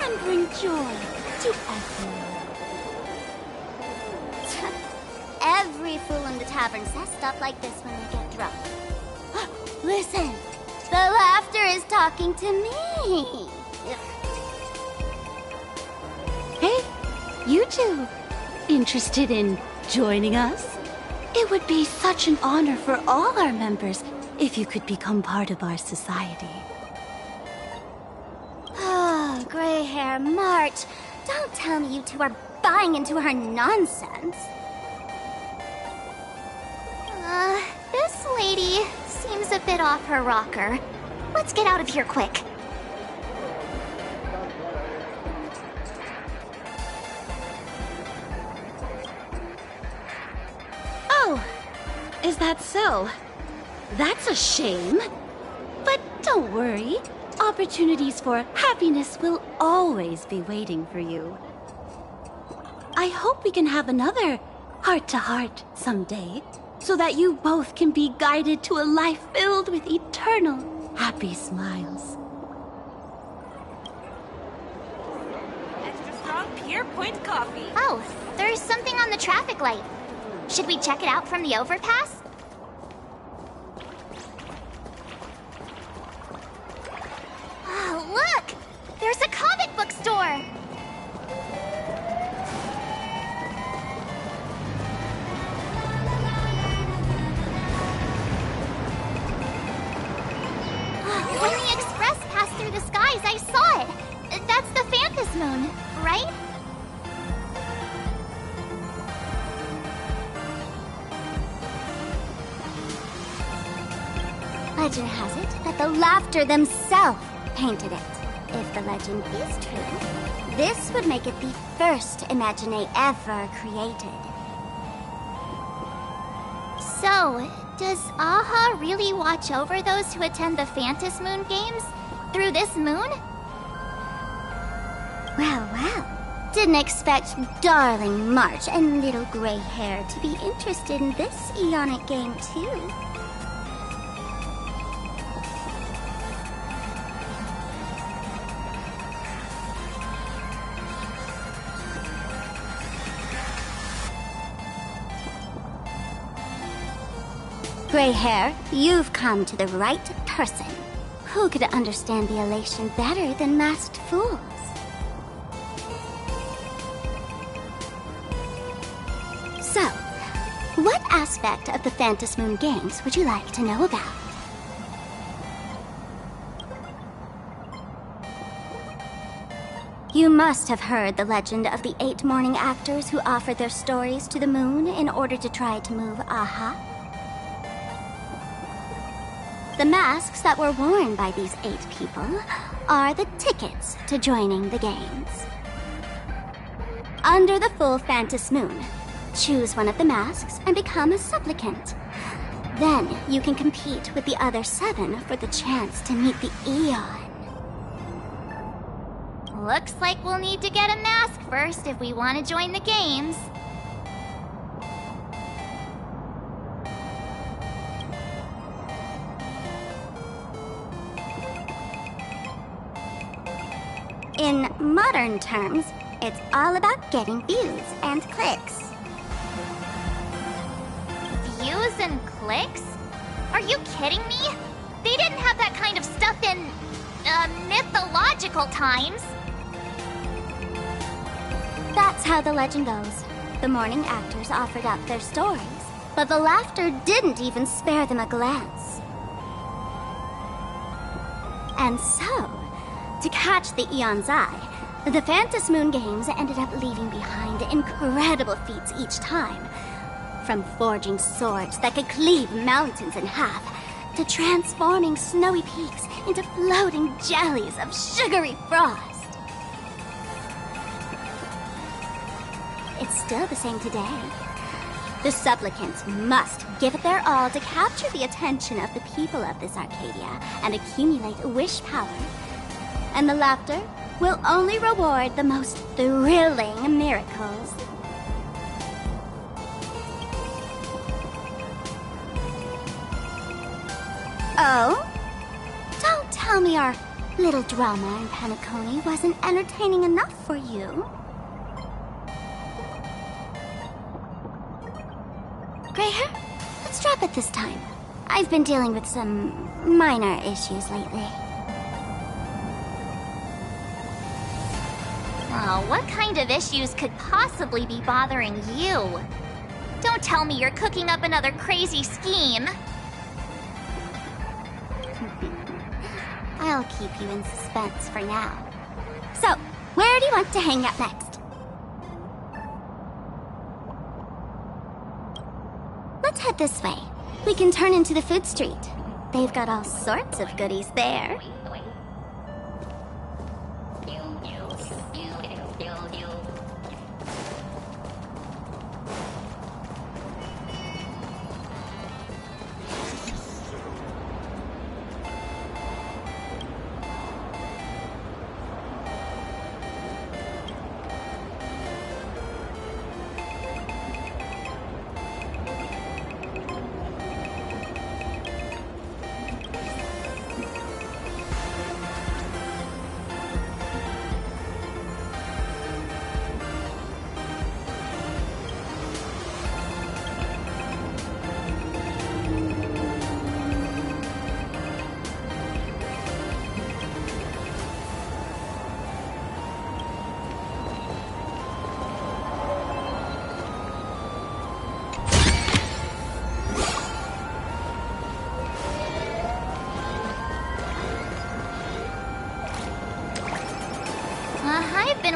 and bring joy to everyone. Every fool in the tavern says stuff like this when they get drunk. Listen, the laughter is talking to me. Hey, you two, interested in joining us? It would be such an honor for all our members if you could become part of our society. Oh, gray hair March, don't tell me you two are buying into her nonsense. This lady seems a bit off her rocker. Let's get out of here quick. Oh, is that so? That's a shame. But don't worry. Opportunities for happiness will always be waiting for you. I hope we can have another heart-to-heart someday, so that you both can be guided to a life filled with eternal happy smiles. Extra strong Pier Point coffee. Oh, there's something on the traffic light. Should we check it out from the overpass? Oh, look! There's a Moon, right? Legend has it that the Laughter themselves painted it. If the legend is true, this would make it the first Imagine ever created. So, does Aha really watch over those who attend the Phantasmond games through this moon? Well, well. Didn't expect darling March and little gray hair to be interested in this Eonic game too. Gray hair, you've come to the right person. Who could understand the elation better than masked fools? So, what aspect of the Phantasmond games would you like to know about? You must have heard the legend of the 8 morning actors who offered their stories to the moon in order to try to move Aha. The masks that were worn by these 8 people are the tickets to joining the games. Under the full Phantasmond, choose one of the masks and become a supplicant. Then you can compete with the other 7 for the chance to meet the Eon. Looks like we'll need to get a mask first if we want to join the games. In modern terms, it's all about getting views and clicks. Views and clicks? Are you kidding me? They didn't have that kind of stuff in, mythological times. That's how the legend goes. The morning actors offered up their stories, but the Laughter didn't even spare them a glance. And so, to catch the Eon's eye, the Phantasmond games ended up leaving behind incredible feats each time. From forging swords that could cleave mountains in half, to transforming snowy peaks into floating jellies of sugary frost. It's still the same today. The supplicants must give it their all to capture the attention of the people of this Arcadia and accumulate wish power. And the Laughter will only reward the most thrilling miracles. Oh? Don't tell me our little drama in Penacony wasn't entertaining enough for you. Gray hair? Let's drop it this time. I've been dealing with some minor issues lately. Oh, what kind of issues could possibly be bothering you? Don't tell me you're cooking up another crazy scheme. I'll keep you in suspense for now. So, where do you want to hang out next? Let's head this way. We can turn into the food street. They've got all sorts of goodies there.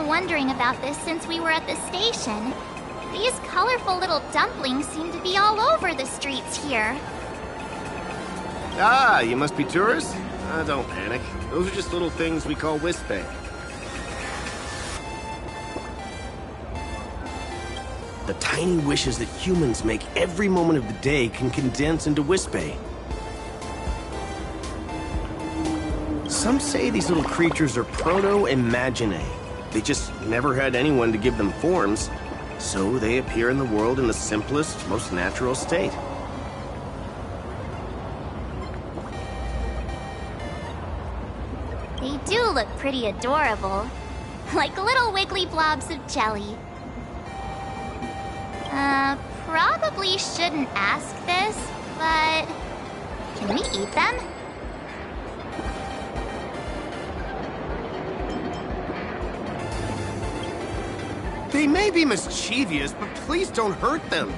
been wondering about this since we were at the station. These colorful little dumplings seem to be all over the streets here. Ah, you must be tourists? Don't panic. Those are just little things we call Wispay. The tiny wishes that humans make every moment of the day can condense into Wispay. Some say these little creatures are proto-imaginae. They just never had anyone to give them forms, so they appear in the world in the simplest, most natural state. They do look pretty adorable. Like little wiggly blobs of jelly. Probably shouldn't ask this, but can we eat them? They may be mischievous, but please don't hurt them.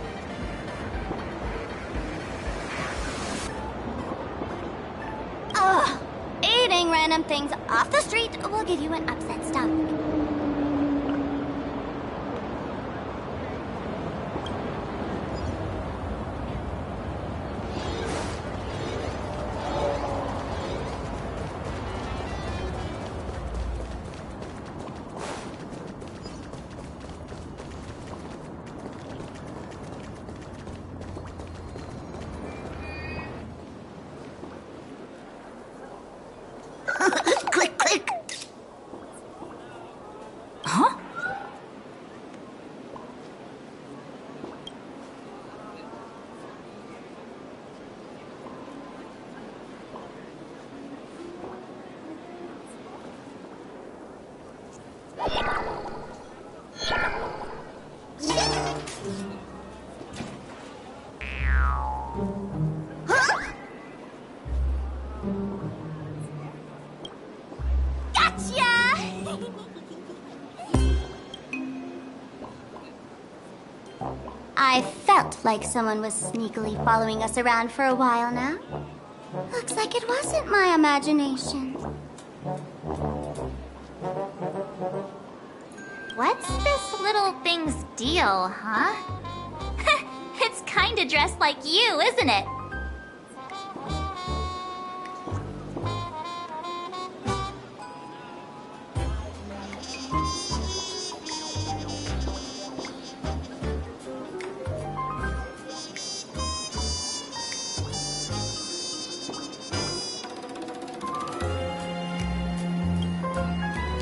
Ugh! Eating random things off the street will give you an upset stomach. Click, click! Huh? I felt like someone was sneakily following us around for a while now. Looks like it wasn't my imagination. What's this little thing's deal, huh? It's kinda dressed like you, isn't it?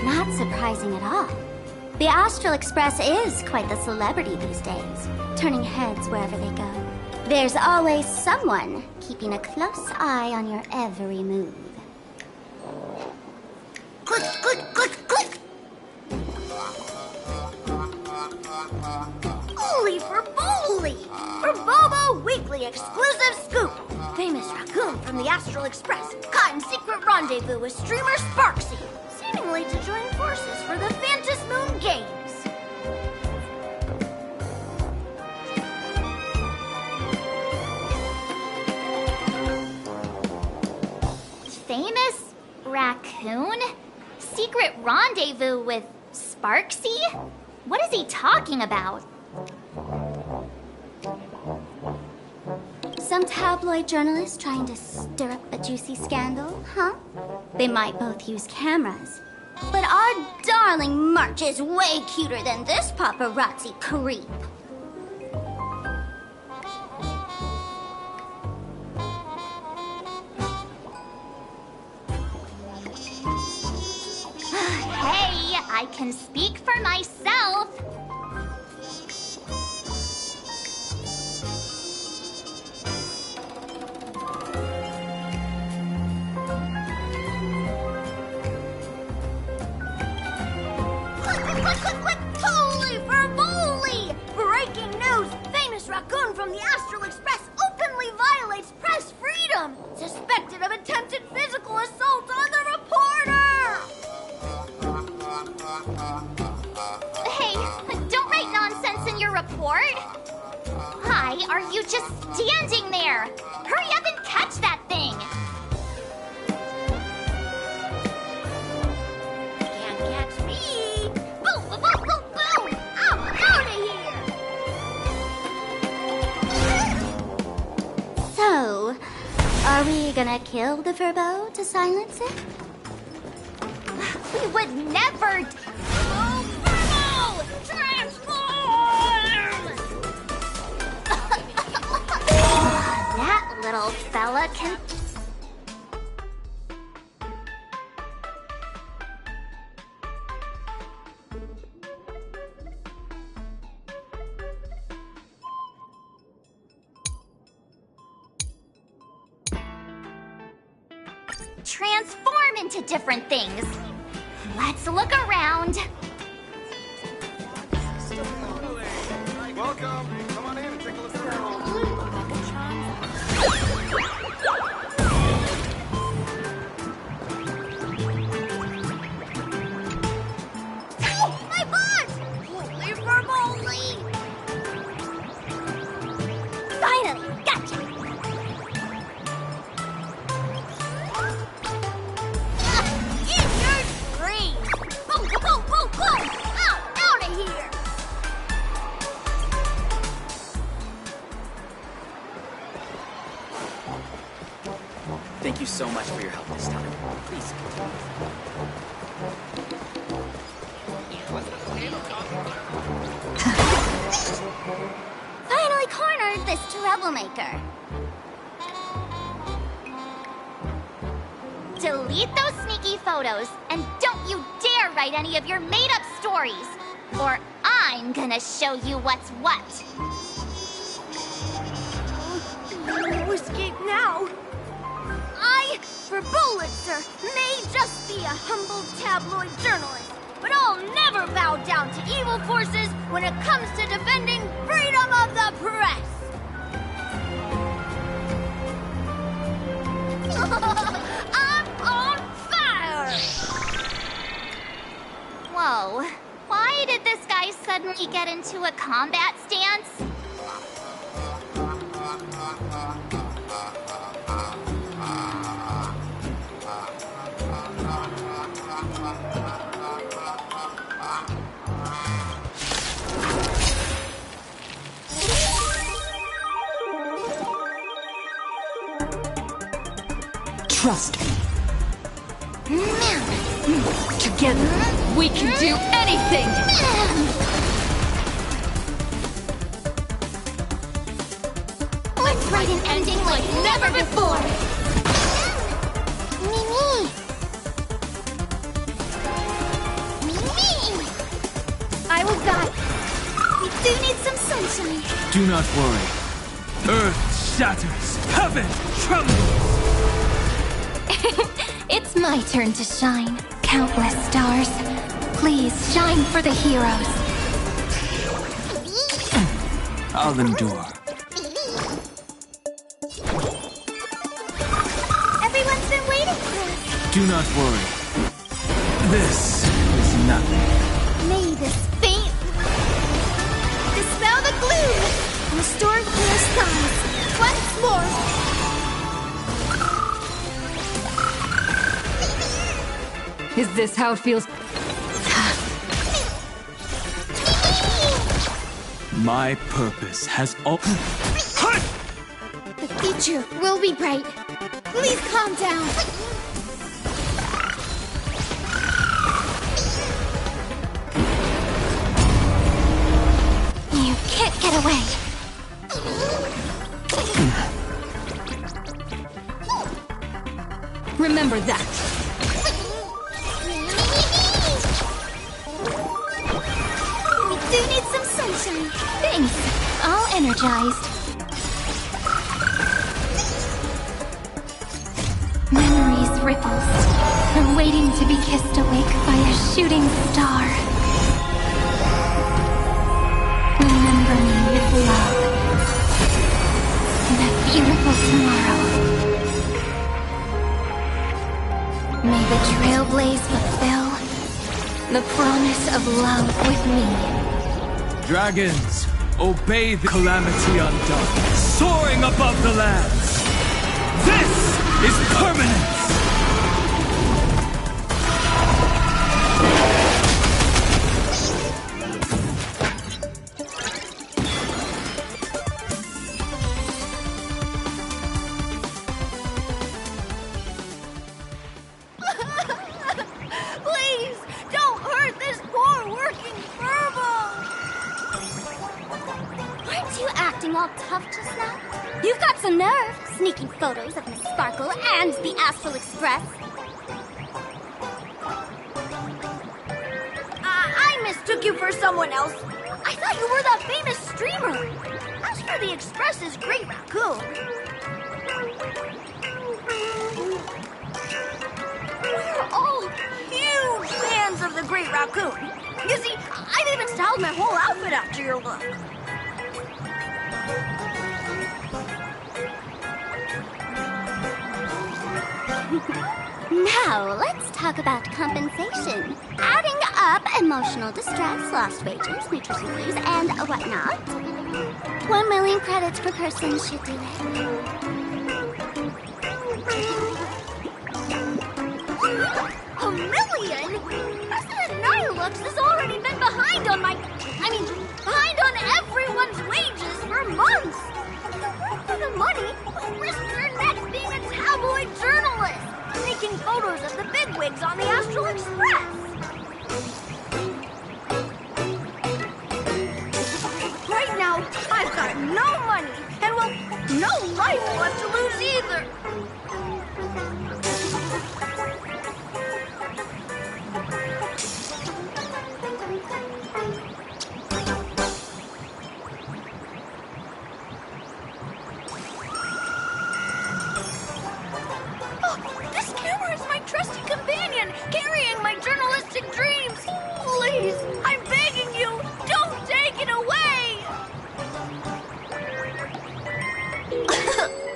Not surprising at all. The Astral Express is quite the celebrity these days, turning heads wherever they go. There's always someone keeping a close eye on your every move. Click, click, click, click! Holy for Bowly! For Bobo Weekly exclusive scoop! Famous raccoon from the Astral Express caught in secret rendezvous with streamer Sparksy, seemingly to join forces for the Phantasmond Games. Famous raccoon? Secret rendezvous with Sparksy? What is he talking about? Some tabloid journalist trying to stir up a juicy scandal, huh? They might both use cameras. But our darling March is way cuter than this paparazzi creep. Hey, I can speak for myself. Click! Holy for Bowly! Breaking news! Famous raccoon from the Astral Express openly violates press freedom! Suspected of attempted physical assault on the reporter! Hey, don't write nonsense in your report. Why are you just standing there? Hurry up and catch that thing! Can't catch me! Boom! Are we gonna kill the Furbo to silence it? We would never... Oh, transform! That little fella can... transform into different things. Let's look around. Welcome. Come on in and take a look around. Oh, my butt! Holy vermoly! Finally, gotcha! In your dreams! Boom, boom, boom, boom! Out of here! Thank you so much for your help this time. Please Finally cornered this troublemaker. Delete those sneaky photos, and don't you dare write any of your made-up stories, or I'm gonna show you what's what. No escape now. I, for Bullitzer, may just be a humble tabloid journalist, but I'll never bow down to evil forces when it comes to defending freedom of the press. I'm on fire! Whoa, why did this guy suddenly get into a combat stance? Trust me. Together, we can do anything! Let's write an ending like never before! Mimi! Mimi! I will guide. We do need some sunshine. Do not worry. Earth shatters, heaven trembles! It's my turn to shine. Countless stars. Please shine for the heroes. I'll endure. Everyone's been waiting for us. Do not worry. This is nothing. May this faint dispel the gloom. Restore clear skies. Once more. Is this how it feels? My purpose has all... The future will be bright. Please calm down. You can't get away. Remember that. We do need some sunshine. Thanks. All energized. Memories ripples. From waiting to be kissed awake by a shooting star. Remember me with love. In a beautiful tomorrow. May the trailblaze fulfill the promise of love with me. Dragons, obey the calamity undone, soaring above the lands. This is permanence! tough just now? You've got some nerve, sneaking photos of Miss Sparkle and the Astral Express. I mistook you for someone else. I thought you were that famous streamer. As for the Express's Great Raccoon... We're all huge fans of the Great Raccoon. You see, I've even styled my whole outfit after your look. Now, let's talk about compensation. Adding up emotional distress, lost wages, nutrition fees, and whatnot. 1 million credits per person should do it. A million? President Nihilux has already been behind on behind on everyone's wages for months. If it weren't for the money, we'd risk your neck being a tabloid journalist, taking photos of the bigwigs on the Astral Express. Right now, I've got no money, and well, no life left to lose either. Trusty companion, carrying my journalistic dreams. Please, I'm begging you, don't take it away!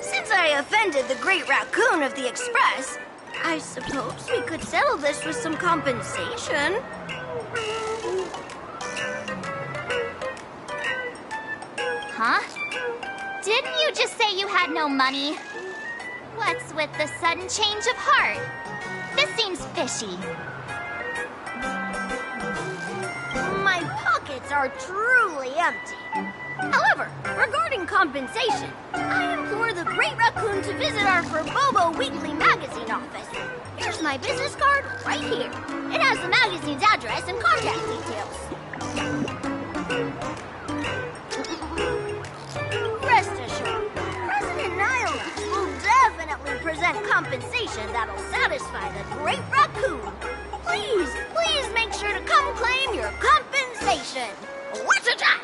Since I offended the Great Raccoon of the Express, I suppose we could settle this with some compensation. Huh? Didn't you just say you had no money? What's with the sudden change of heart? This seems fishy. My pockets are truly empty. However, regarding compensation, I implore the Great Raccoon to visit our Verbobo Weekly magazine office. Here's my business card right here. It has the magazine's address and contact details. Rest assured, President Nihilux will definitely present compensation that'll satisfy the Great Raccoon. Please, please make sure to come claim your compensation. What's a time?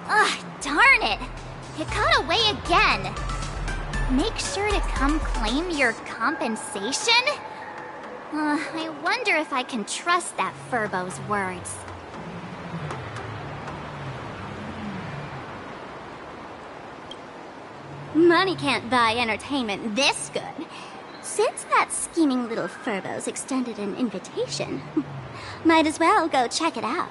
Ugh, darn it. It got away again. Make sure to come claim your compensation? I wonder if I can trust that Furbo's words. Money can't buy entertainment this good. Since that scheming little Furbo's extended an invitation, might as well go check it out.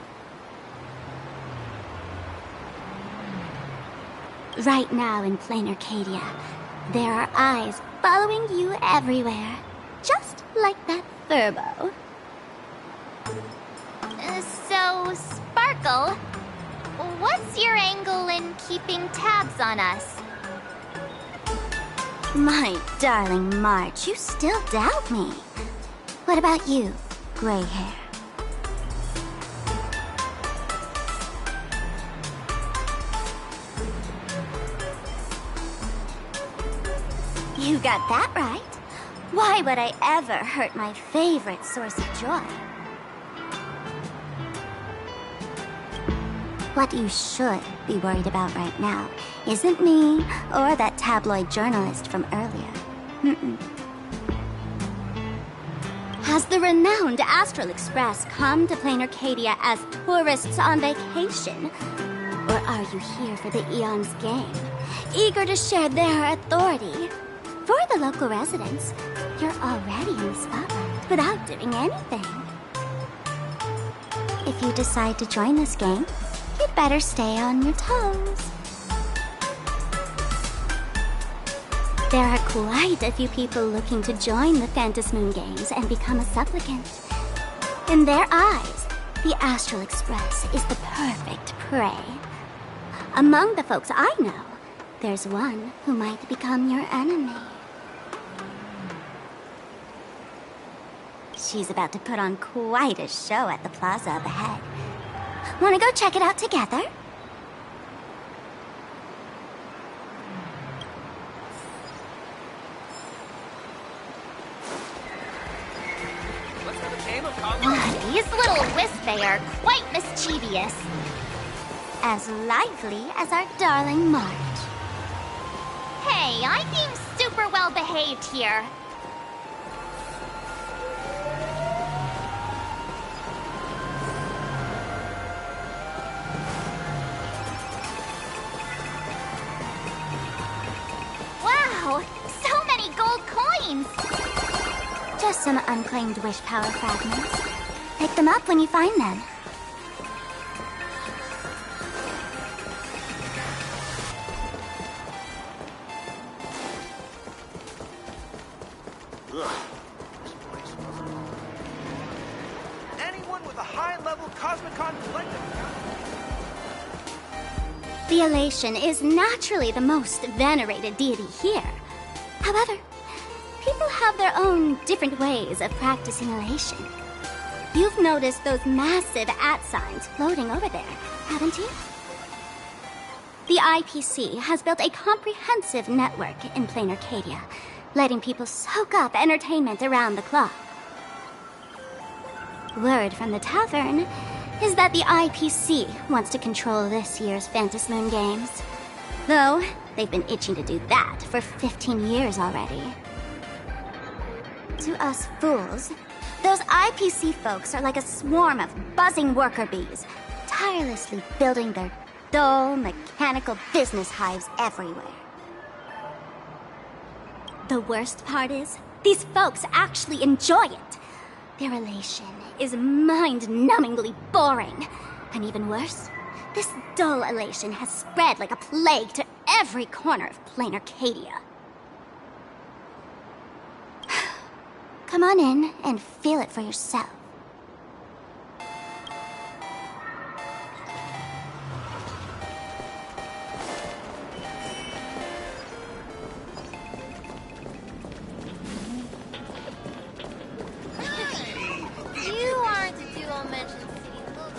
Right now in plain Arcadia, there are eyes following you everywhere. Just like that Furbo. So, Sparkle, what's your angle in keeping tabs on us? My darling March, you still doubt me. What about you, gray hair? You got that right. Why would I ever hurt my favorite source of joy? What you should be worried about right now isn't me or that tabloid journalist from earlier. Has the renowned Astral Express come to plain Arcadia as tourists on vacation? Or are you here for the Eon's game, eager to share their authority? For the local residents, you're already in the spotlight without doing anything. If you decide to join this game, you'd better stay on your toes. There are quite a few people looking to join the Phantasmond games and become a supplicant. In their eyes, the Astral Express is the perfect prey. Among the folks I know, there's one who might become your enemy. She's about to put on quite a show at the plaza up ahead. Wanna go check it out together? These little Wispy are quite mischievous. As lively as our darling March. Hey, I'm being super well behaved here. Wow, so many gold coins! Just some unclaimed wish power fragments. Pick them up when you find them. Anyone with a high-level Cosmicon collective? The Elation is naturally the most venerated deity here. However, people have their own different ways of practicing Elation. You've noticed those massive @ signs floating over there, haven't you? The IPC has built a comprehensive network in plain Arcadia, letting people soak up entertainment around the clock. Word from the tavern is that the IPC wants to control this year's Phantasmond games. Though, they've been itching to do that for 15 years already. To us fools, those IPC folks are like a swarm of buzzing worker bees, tirelessly building their dull, mechanical business hives everywhere. The worst part is, these folks actually enjoy it. Their Elation is mind-numbingly boring. And even worse, this dull Elation has spread like a plague to every corner of plain Arcadia. Come on in and feel it for yourself. You aren't a dual mention city look.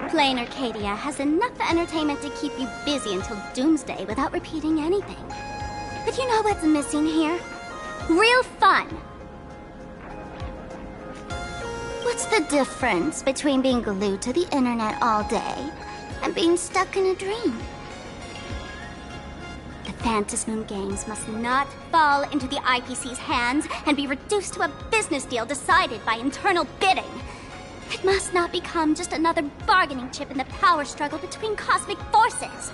Plain Arcadia has enough entertainment to keep you busy until doomsday without repeating anything. But you know what's missing here? Real fun! What's the difference between being glued to the internet all day and being stuck in a dream? The Phantasmond games must not fall into the IPC's hands and be reduced to a business deal decided by internal bidding. It must not become just another bargaining chip in the power struggle between cosmic forces.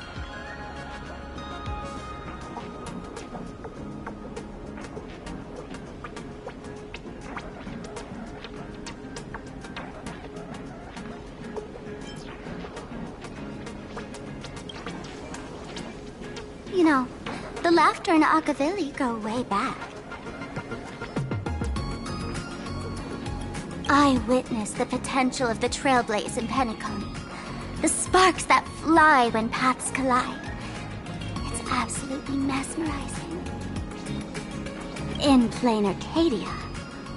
You know, the laughter and Akavili go way back. I witnessed the potential of the trailblaze in Penacony. The sparks that fly when paths collide. It's absolutely mesmerizing. In plain Arcadia,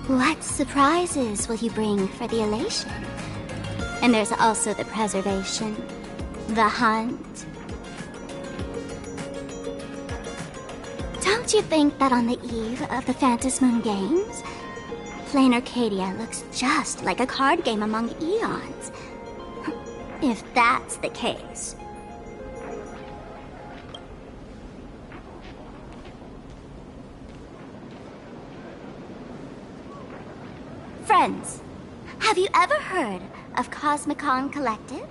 what surprises will you bring for the Elation? And there's also the preservation, the hunt. Don't you think that on the eve of the Phantasmond games, plain Arcadia looks just like a card game among eons? If that's the case. Friends, have you ever heard of Cosmicon Collective?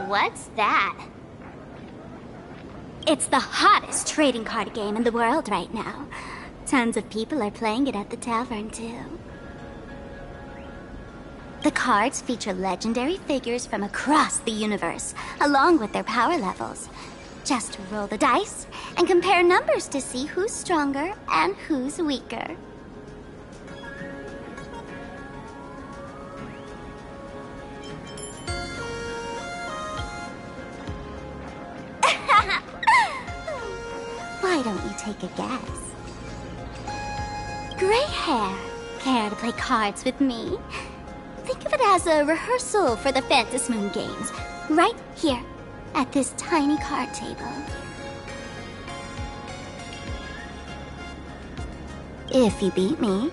What's that? It's the hottest trading card game in the world right now. Tons of people are playing it at the tavern, too. The cards feature legendary figures from across the universe, along with their power levels. Just roll the dice and compare numbers to see who's stronger and who's weaker. Why don't you take a guess? Gray hair. Care to play cards with me? Think of it as a rehearsal for the Phantasmond games, right here, at this tiny card table. If you beat me,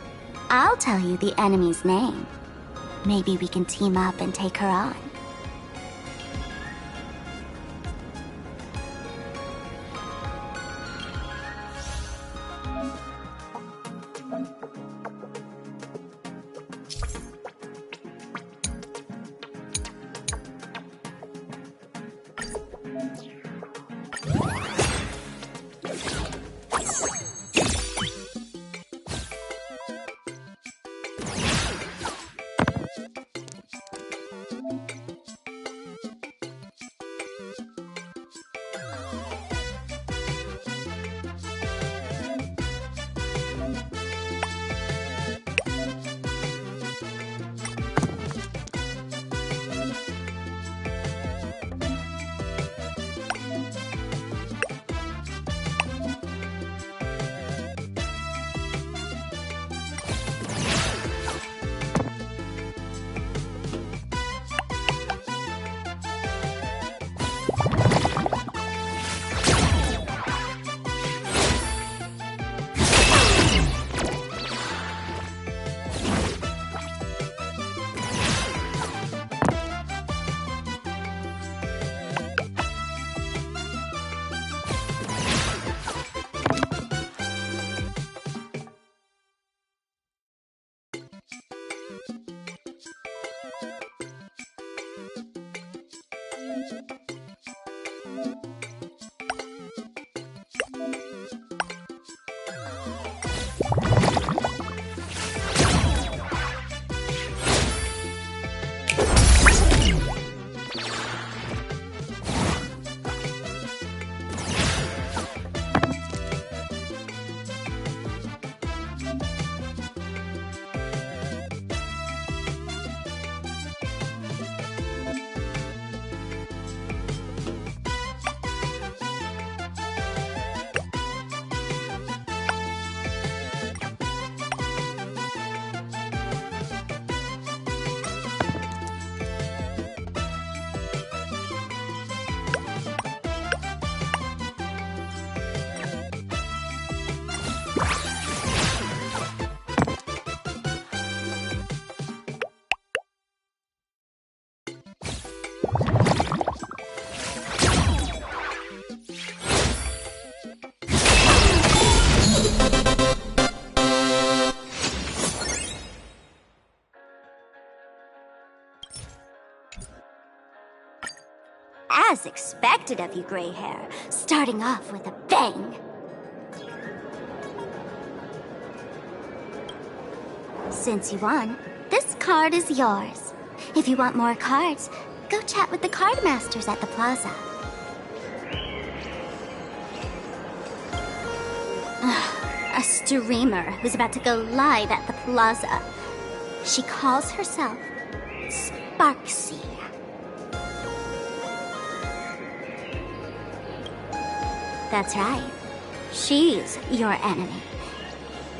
I'll tell you the enemy's name. Maybe we can team up and take her on. As expected of you, Gray Hair, starting off with a bang. Since you won, this card is yours. If you want more cards, go chat with the card masters at the plaza. A streamer who's about to go live at the plaza. She calls herself Sparksy. That's right. She's your enemy.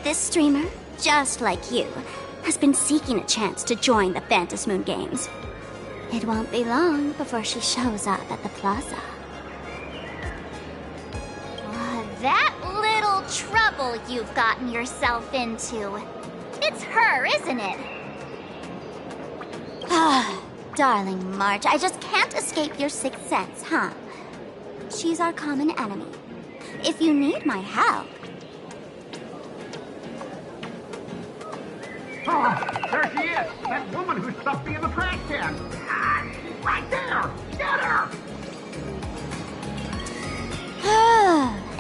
This streamer, just like you, has been seeking a chance to join the Phantasmond games. It won't be long before she shows up at the plaza. That little trouble you've gotten yourself into. It's her, isn't it? Ah, darling March, I just can't escape your sixth sense, huh? She's our common enemy. If you need my help... Oh, there she is! That woman who stuffed me in the trash can! Ah, she's right there! Get her!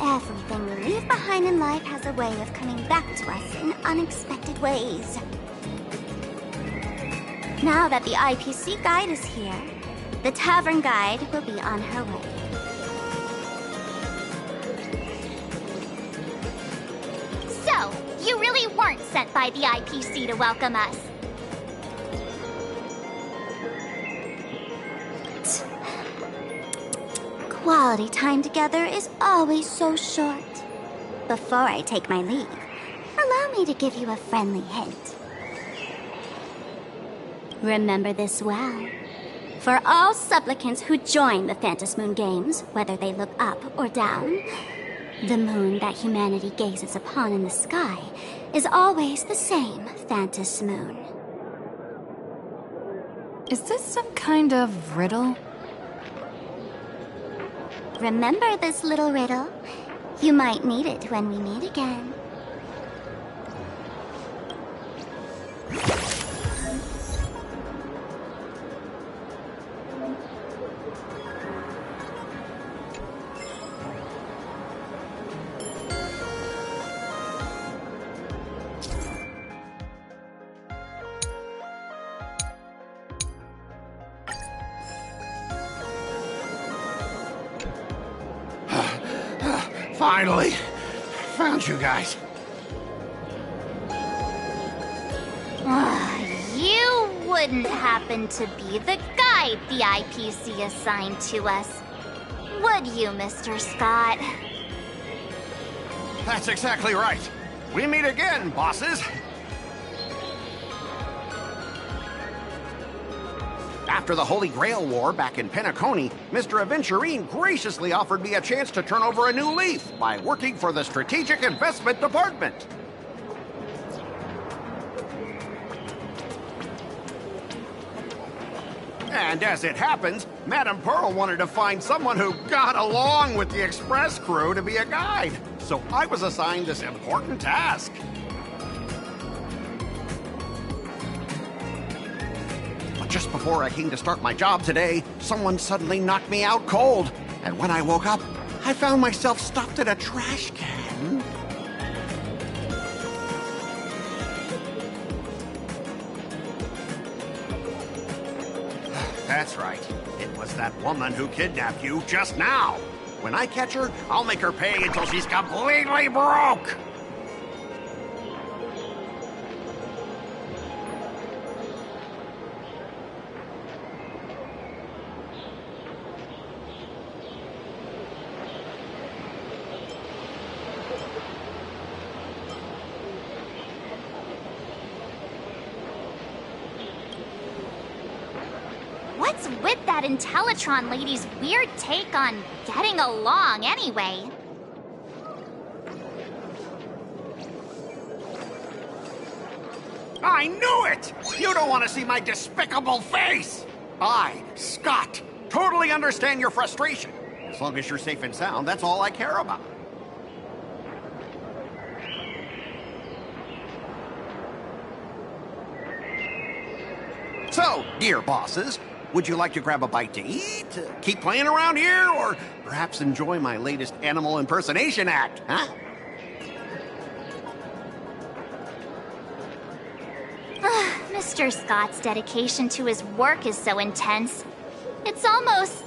Everything we leave behind in life has a way of coming back to us in unexpected ways. Now that the IPC guide is here, the tavern guide will be on her way. So, you really weren't sent by the IPC to welcome us. Quality time together is always so short. before I take my leave, allow me to give you a friendly hint. Remember this well. For all supplicants who join the Phantasmond games, whether they look up or down, the moon that humanity gazes upon in the sky is always the same Phantasmond. Is this some kind of riddle? Remember this little riddle? You might need it when we meet again. Finally! Found you guys. You wouldn't happen to be the guide the IPC assigned to us, would you, Mr. Scott? That's exactly right. We meet again, bosses. After the Holy Grail War back in Penacony, Mr. Aventurine graciously offered me a chance to turn over a new leaf by working for the Strategic Investment Department. And as it happens, Madame Pearl wanted to find someone who got along with the Express crew to be a guide. So I was assigned this important task. Just before I came to start my job today, someone suddenly knocked me out cold. And when I woke up, I found myself stuffed in a trash can. That's right. It was that woman who kidnapped you just now. When I catch her, I'll make her pay until she's completely broke. What's with that Intellitron lady's weird take on getting along anyway? I knew it! You don't want to see my despicable face! I, Scott, totally understand your frustration. As long as you're safe and sound, that's all I care about. So, dear bosses, would you like to grab a bite to eat, keep playing around here, or perhaps enjoy my latest animal impersonation act, huh? Mr. Scott's dedication to his work is so intense. It's almost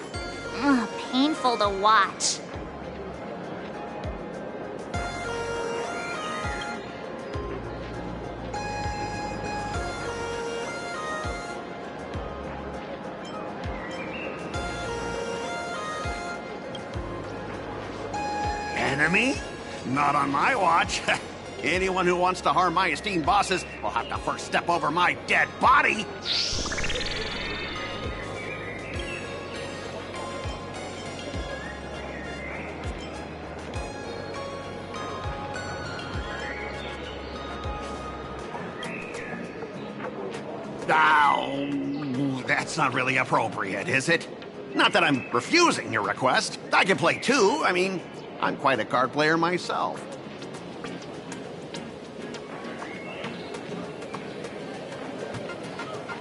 painful to watch. Enemy? Not on my watch. Anyone who wants to harm my esteemed bosses will have to first step over my dead body. Oh, that's not really appropriate, is it? Not that I'm refusing your request. I can play too. I mean, I'm quite a card player myself.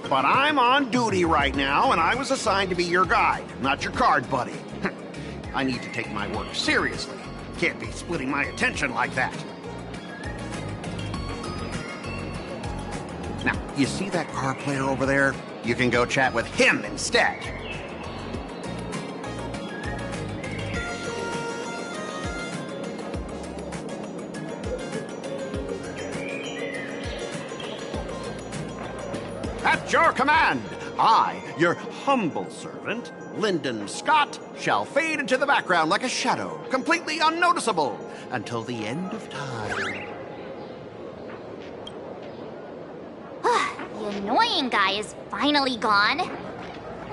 But I'm on duty right now, and I was assigned to be your guide, not your card buddy. I need to take my work seriously. Can't be splitting my attention like that. Now, you see that card player over there? You can go chat with him instead. At your command, I, your humble servant, Lyndon Scott, shall fade into the background like a shadow, completely unnoticeable, until the end of time. The annoying guy is finally gone.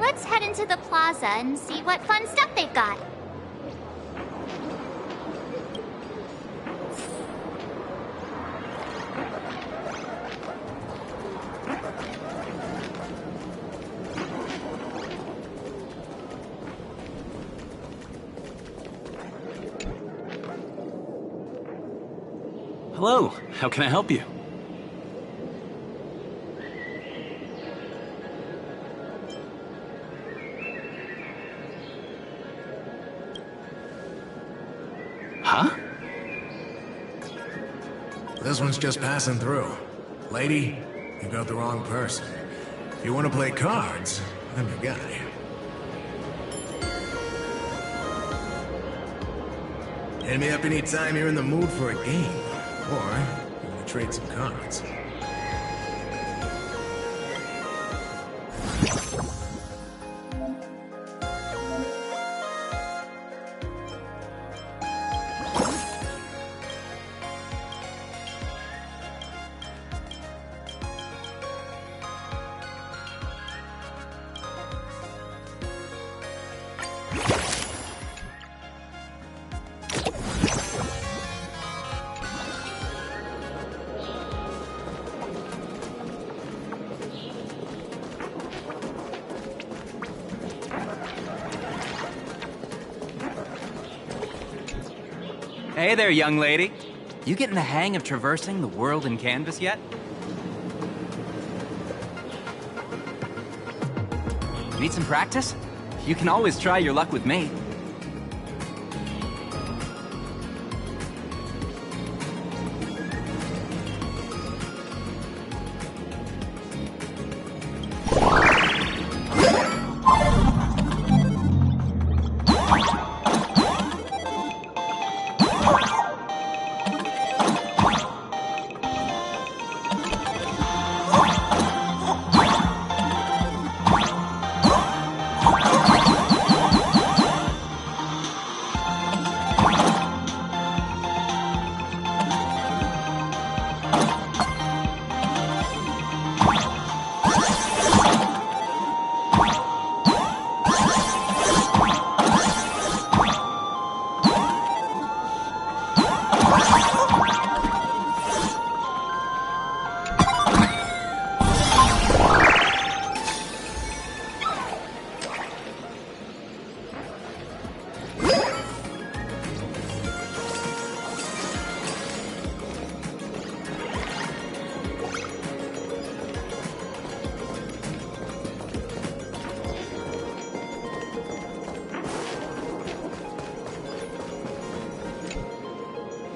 Let's head into the plaza and see what fun stuff they've got. Hello, how can I help you? Huh? This one's just passing through. Lady, you got the wrong person. If you want to play cards, I'm your guy. Hit me up anytime you're in the mood for a game. Or, you want to trade some cards. Hey there, young lady. You getting the hang of traversing the world in canvas yet? Need some practice? You can always try your luck with me.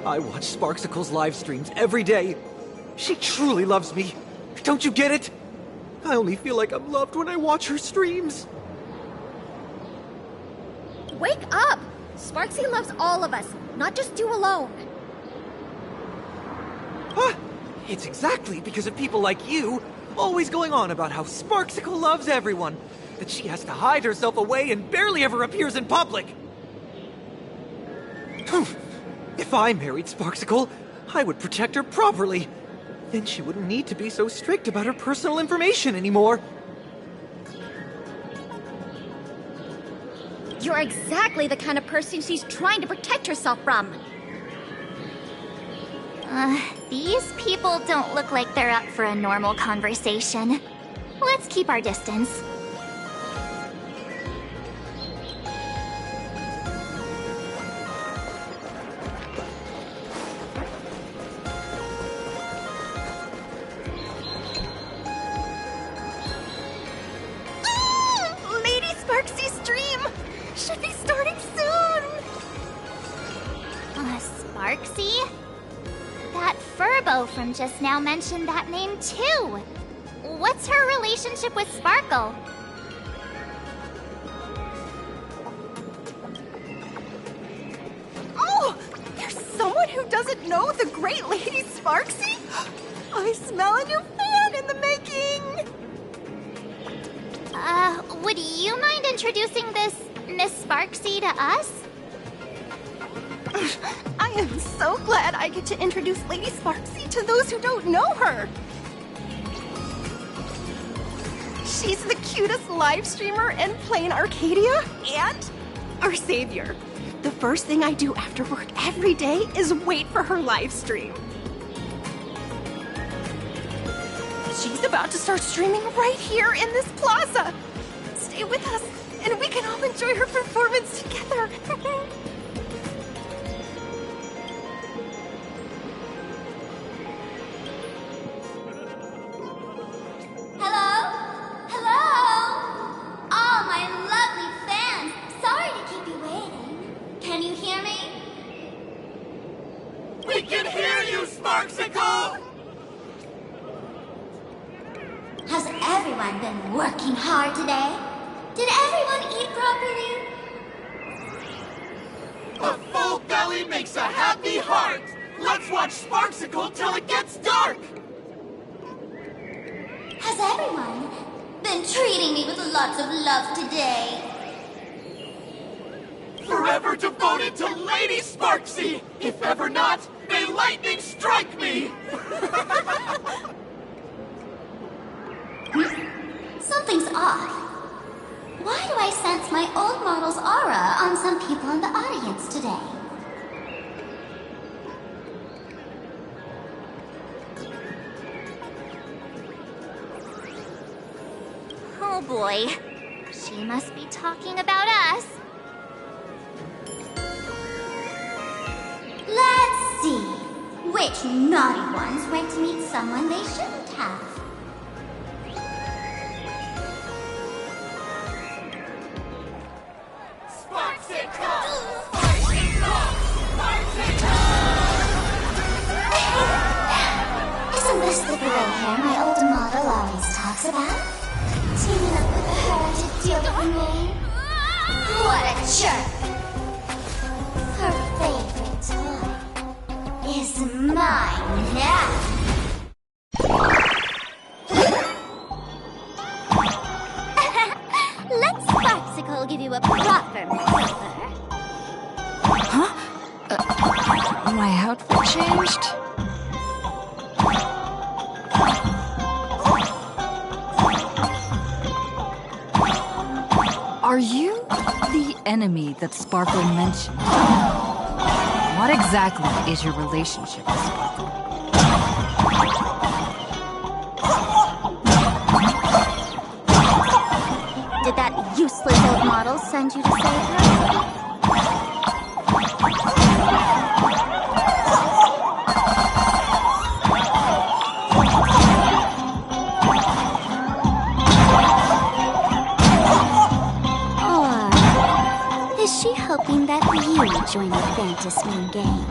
I watch Sparksicle's live streams every day. She truly loves me. Don't you get it? I only feel like I'm loved when I watch her streams. Wake up! Sparksy loves all of us, not just you alone. Huh? It's exactly because of people like you, always going on about how Sparksicle loves everyone, that she has to hide herself away and barely ever appears in public. If I married Sparksicle, I would protect her properly. Then she wouldn't need to be so strict about her personal information anymore. You're exactly the kind of person she's trying to protect herself from. These people don't look like they're up for a normal conversation. Let's keep our distance. Lady Sparksy's stream should be starting soon. Sparksy? That Furbo from just now mentioned that name too. What's her relationship with Sparkle? Oh, there's someone who doesn't know the great Lady Sparksy? I smell a new fan in the making! would you mind introducing this Miss Sparksy to us? I am so glad I get to introduce Lady Sparksy to those who don't know her. She's the cutest live streamer in plain Arcadia and our savior. The first thing I do after work every day is wait for her live stream. She's about to start streaming right here in this plaza. Stay with us, and we can all enjoy her performance together. Hello? Hello? All my lovely fans, sorry to keep you waiting. Can you hear me? We can hear you, Sparksicle! Has everyone been working hard today? Did everyone eat properly? A full belly makes a happy heart! Let's watch Sparksicle till it gets dark! Has everyone been treating me with lots of love today? Forever devoted to Lady Sparksy! If ever not, may lightning strike me! Something's off. Why do I sense my old model's aura on some people in the audience today? Oh boy. She must be talking about us. Let's see. Which naughty ones went to meet someone they shouldn't have? Isn't this the gray hair my old model always talks about? Teaming up with her to deal with me? What a jerk! Her favorite toy is mine now! Let Sparksicle give you a proper makeover. Huh? My outfit changed? Are you the enemy that Sparkle mentioned? What exactly is your relationship with Sparkle? Did that useless old model send you to save her? Or is she hoping that you join the Phantasmond games?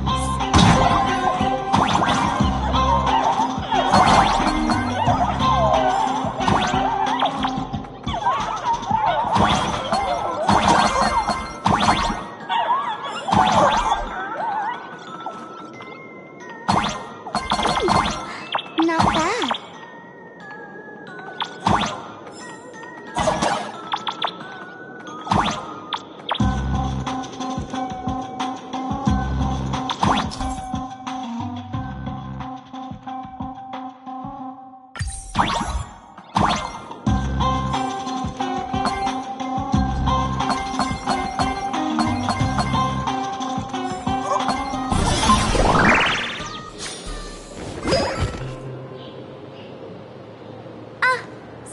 Not bad.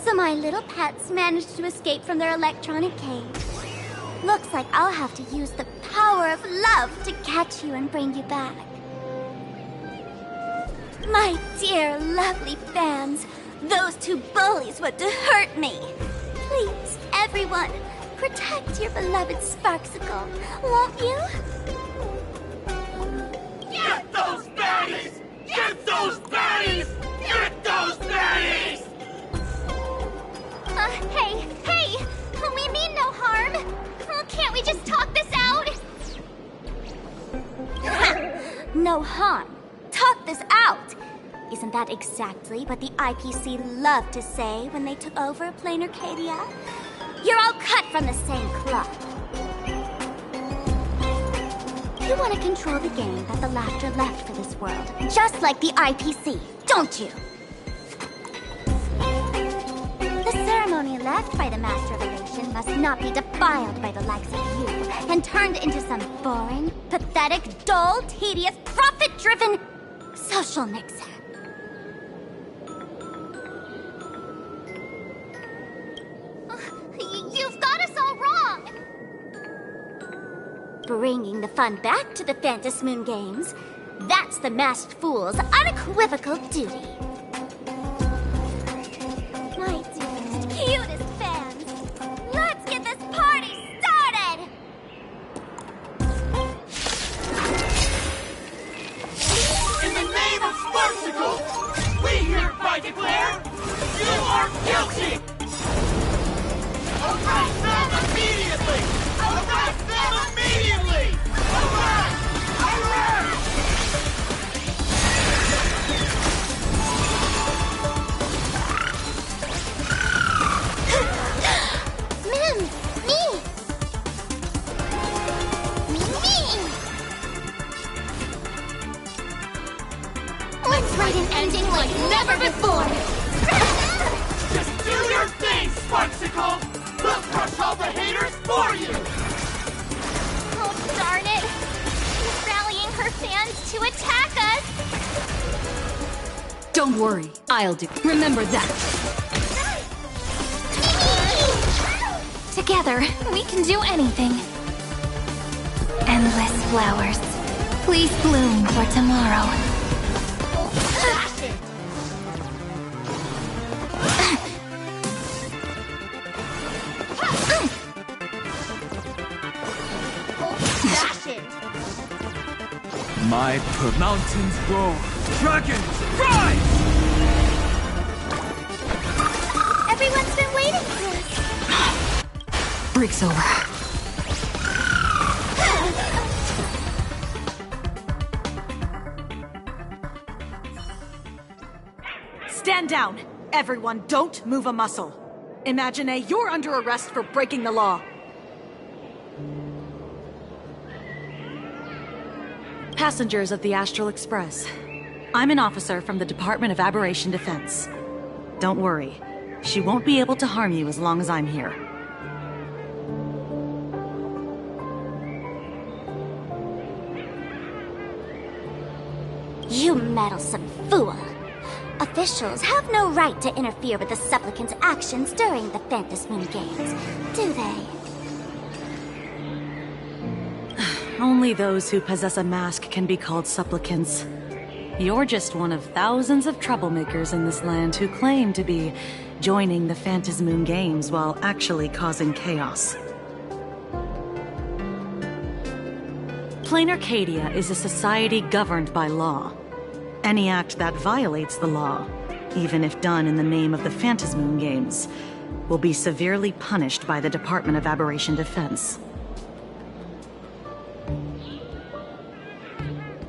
So my little pets managed to escape from their electronic cage. Looks like I'll have to use the power of love to catch you and bring you back. My dear, lovely fans, those two bullies want to hurt me. Please, everyone, protect your beloved Sparksicle, won't you? Get those baddies! Get those baddies! Get those baddies! Hey! We mean no harm! Can't we just talk this out? No harm. Talk this out! Isn't that exactly what the IPC loved to say when they took over Plain Arcadia? You're all cut from the same cloth. You want to control the game that the laughter left for this world, just like the IPC, don't you? The ceremony left by the Master of Elation must not be defiled by the likes of you and turned into some boring, pathetic, dull, tedious, profit-driven social mixer. You've got us all wrong! Bringing the fun back to the Phantasmond Games, that's the Masked Fool's unequivocal duty. My dearest, cutest fans, let's get this party started! In the name of Sparksicle, we hereby declare you are guilty! Arrest them immediately! Arrest them immediately! Arrest! Arrest! Mim! Me! Let's write an ending like never before! Just do your thing, Sparksicle! We'll crush all the haters for you! Oh, darn it! She's rallying her fans to attack us! Don't worry, I'll do. Remember that. Together, we can do anything. Endless flowers. Please bloom for tomorrow. My mountains roar, dragons rise! Everyone's been waiting for us. Break's over. Stand down. Everyone, don't move a muscle. Imagine you're under arrest for breaking the law. Passengers of the Astral Express. I'm an officer from the Department of Aberration Defense. Don't worry. She won't be able to harm you as long as I'm here. You meddlesome fool! Officials have no right to interfere with the supplicant's actions during the Phantasmond Games, do they? Only those who possess a mask can be called supplicants. You're just one of thousands of troublemakers in this land who claim to be joining the Phantasmond Games while actually causing chaos. Plain Arcadia is a society governed by law. Any act that violates the law, even if done in the name of the Phantasmond Games, will be severely punished by the Department of Aberration Defense.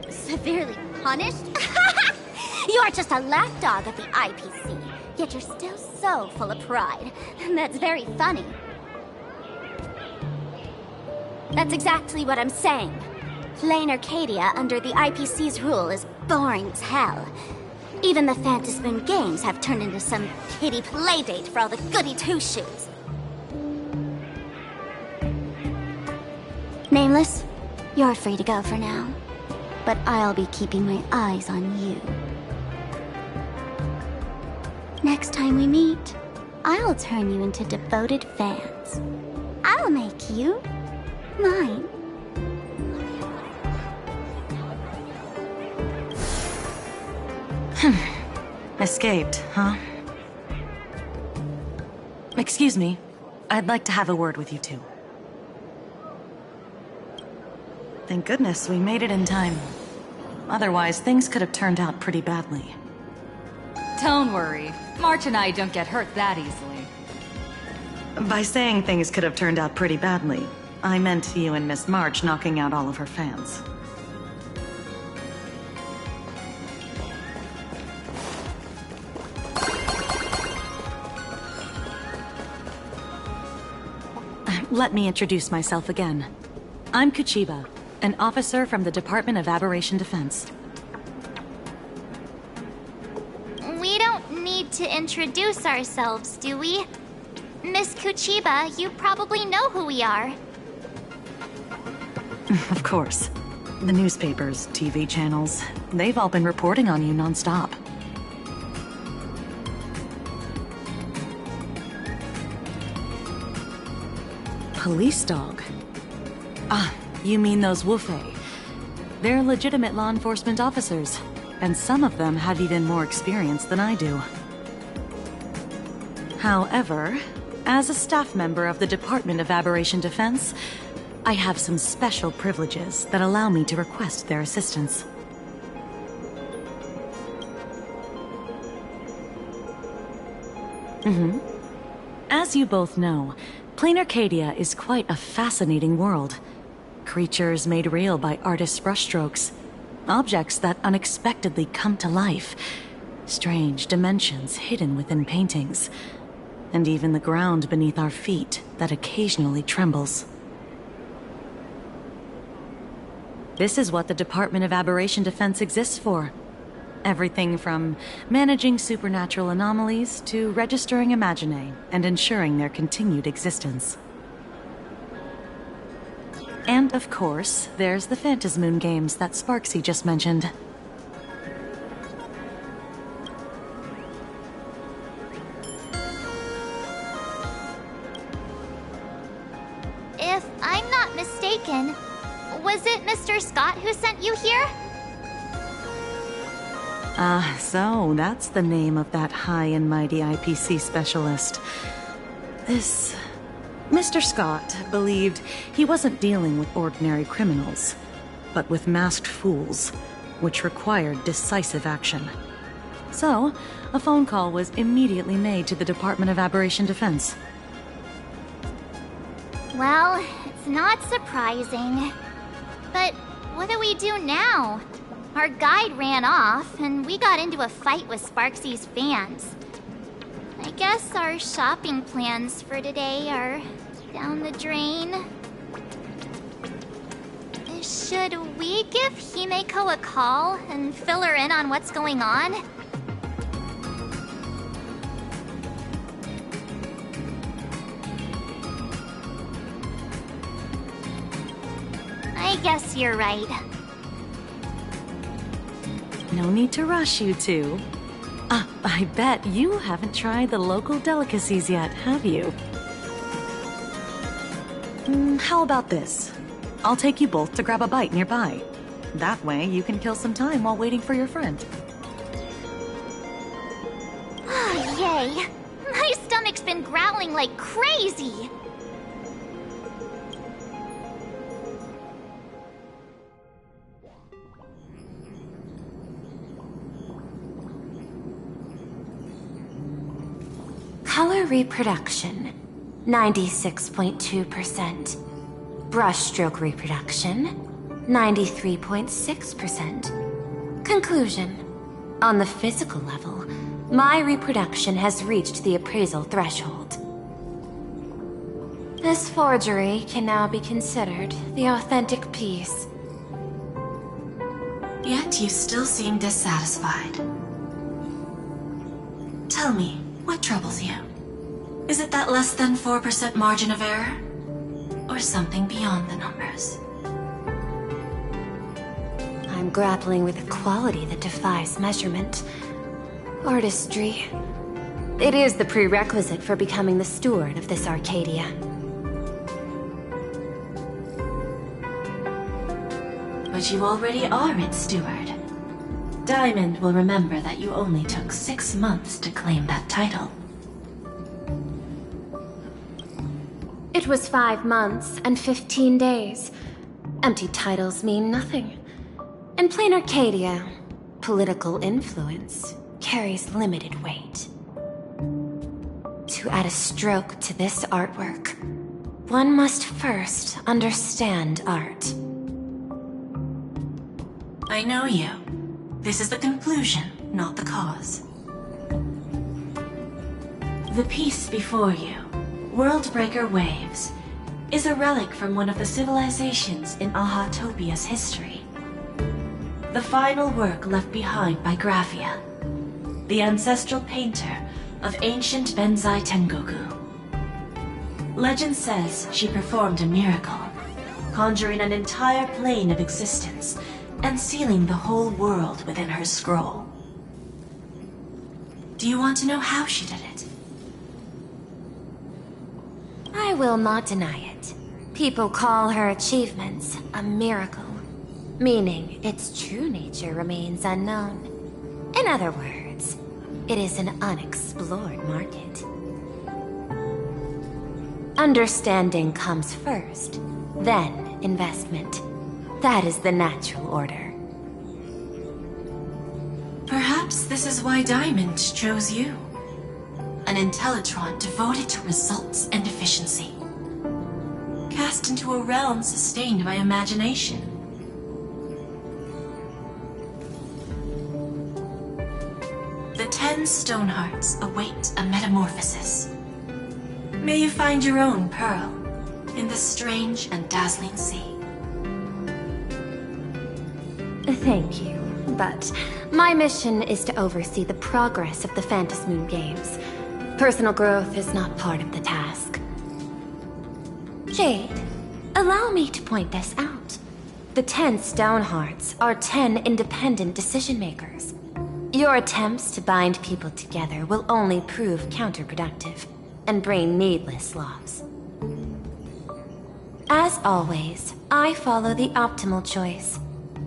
Severely punished? You're just a lapdog of the IPC, yet you're still so full of pride. That's very funny. That's exactly what I'm saying. Plain Arcadia under the IPC's rule is boring as hell. Even the Phantasmond Games have turned into some kiddie playdate for all the goody two-shoes. Nameless, you're free to go for now. But I'll be keeping my eyes on you. Next time we meet, I'll turn you into devoted fans. I'll make you mine. Escaped, huh? Excuse me. I'd like to have a word with you two. Thank goodness we made it in time. Otherwise, things could have turned out pretty badly. Don't worry. March and I don't get hurt that easily. By saying things could have turned out pretty badly, I meant you and Miss March knocking out all of her fans. Let me introduce myself again. I'm Kuchiba, an officer from the Department of Aberration Defense. We don't need to introduce ourselves, do we? Miss Kuchiba, you probably know who we are. Of course. The newspapers, TV channels, they've all been reporting on you non-stop. Police dog? Ah, you mean those Wufei. They're legitimate law enforcement officers, and some of them have even more experience than I do. However, as a staff member of the Department of Aberration Defense, I have some special privileges that allow me to request their assistance. As you both know, Plain Arcadia is quite a fascinating world. Creatures made real by artists' brushstrokes. Objects that unexpectedly come to life. Strange dimensions hidden within paintings. And even the ground beneath our feet that occasionally trembles. This is what the Department of Aberration Defense exists for. Everything from managing supernatural anomalies to registering Imaginae and ensuring their continued existence. And of course, there's the Phantasmond games that Sparksy just mentioned. If I'm not mistaken, was it Mr. Scott who sent you here? So that's the name of that high and mighty IPC specialist. This... Mr. Scott believed he wasn't dealing with ordinary criminals, but with masked fools, which required decisive action. So, a phone call was immediately made to the Department of Aberration Defense. Well, it's not surprising. But what do we do now? Our guide ran off, and we got into a fight with Sparksy's fans. I guess our shopping plans for today are down the drain. Should we give Himeko a call and fill her in on what's going on? I guess you're right. No need to rush, you two. I bet you haven't tried the local delicacies yet, have you? How about this? I'll take you both to grab a bite nearby. That way, you can kill some time while waiting for your friend. Oh, yay! My stomach's been growling like crazy! Color reproduction, 96.2%. Brushstroke reproduction, 93.6%. Conclusion. On the physical level, my reproduction has reached the appraisal threshold. This forgery can now be considered the authentic piece. Yet you still seem dissatisfied. Tell me, what troubles you? Is it that less than 4% margin of error? Or something beyond the numbers? I'm grappling with a quality that defies measurement. Artistry. It is the prerequisite for becoming the steward of this Arcadia. But you already are its steward. Diamond will remember that you only took 6 months to claim that title. It was 5 months and 15 days. Empty titles mean nothing. In plain Arcadia, political influence carries limited weight. To add a stroke to this artwork, one must first understand art. I know you. This is the conclusion, not the cause. The piece before you, Worldbreaker Waves, is a relic from one of the civilizations in Ahatopia's history. The final work left behind by Graphia, the ancestral painter of ancient Benzai Tengoku. Legend says she performed a miracle, conjuring an entire plane of existence and sealing the whole world within her scroll. Do you want to know how she did it? I will not deny it. People call her achievements a miracle, meaning its true nature remains unknown. In other words, it is an unexplored market. Understanding comes first, then investment. That is the natural order. Perhaps this is why Diamond chose you. An Intellitron devoted to results and efficiency. Cast into a realm sustained by imagination. The 10 Stonehearts await a metamorphosis. May you find your own pearl in this strange and dazzling sea. Thank you, but my mission is to oversee the progress of the Phantasmond games. Personal growth is not part of the task. Jade, allow me to point this out. The 10 Stonehearts are 10 independent decision-makers. Your attempts to bind people together will only prove counterproductive and bring needless loss. As always, I follow the optimal choice.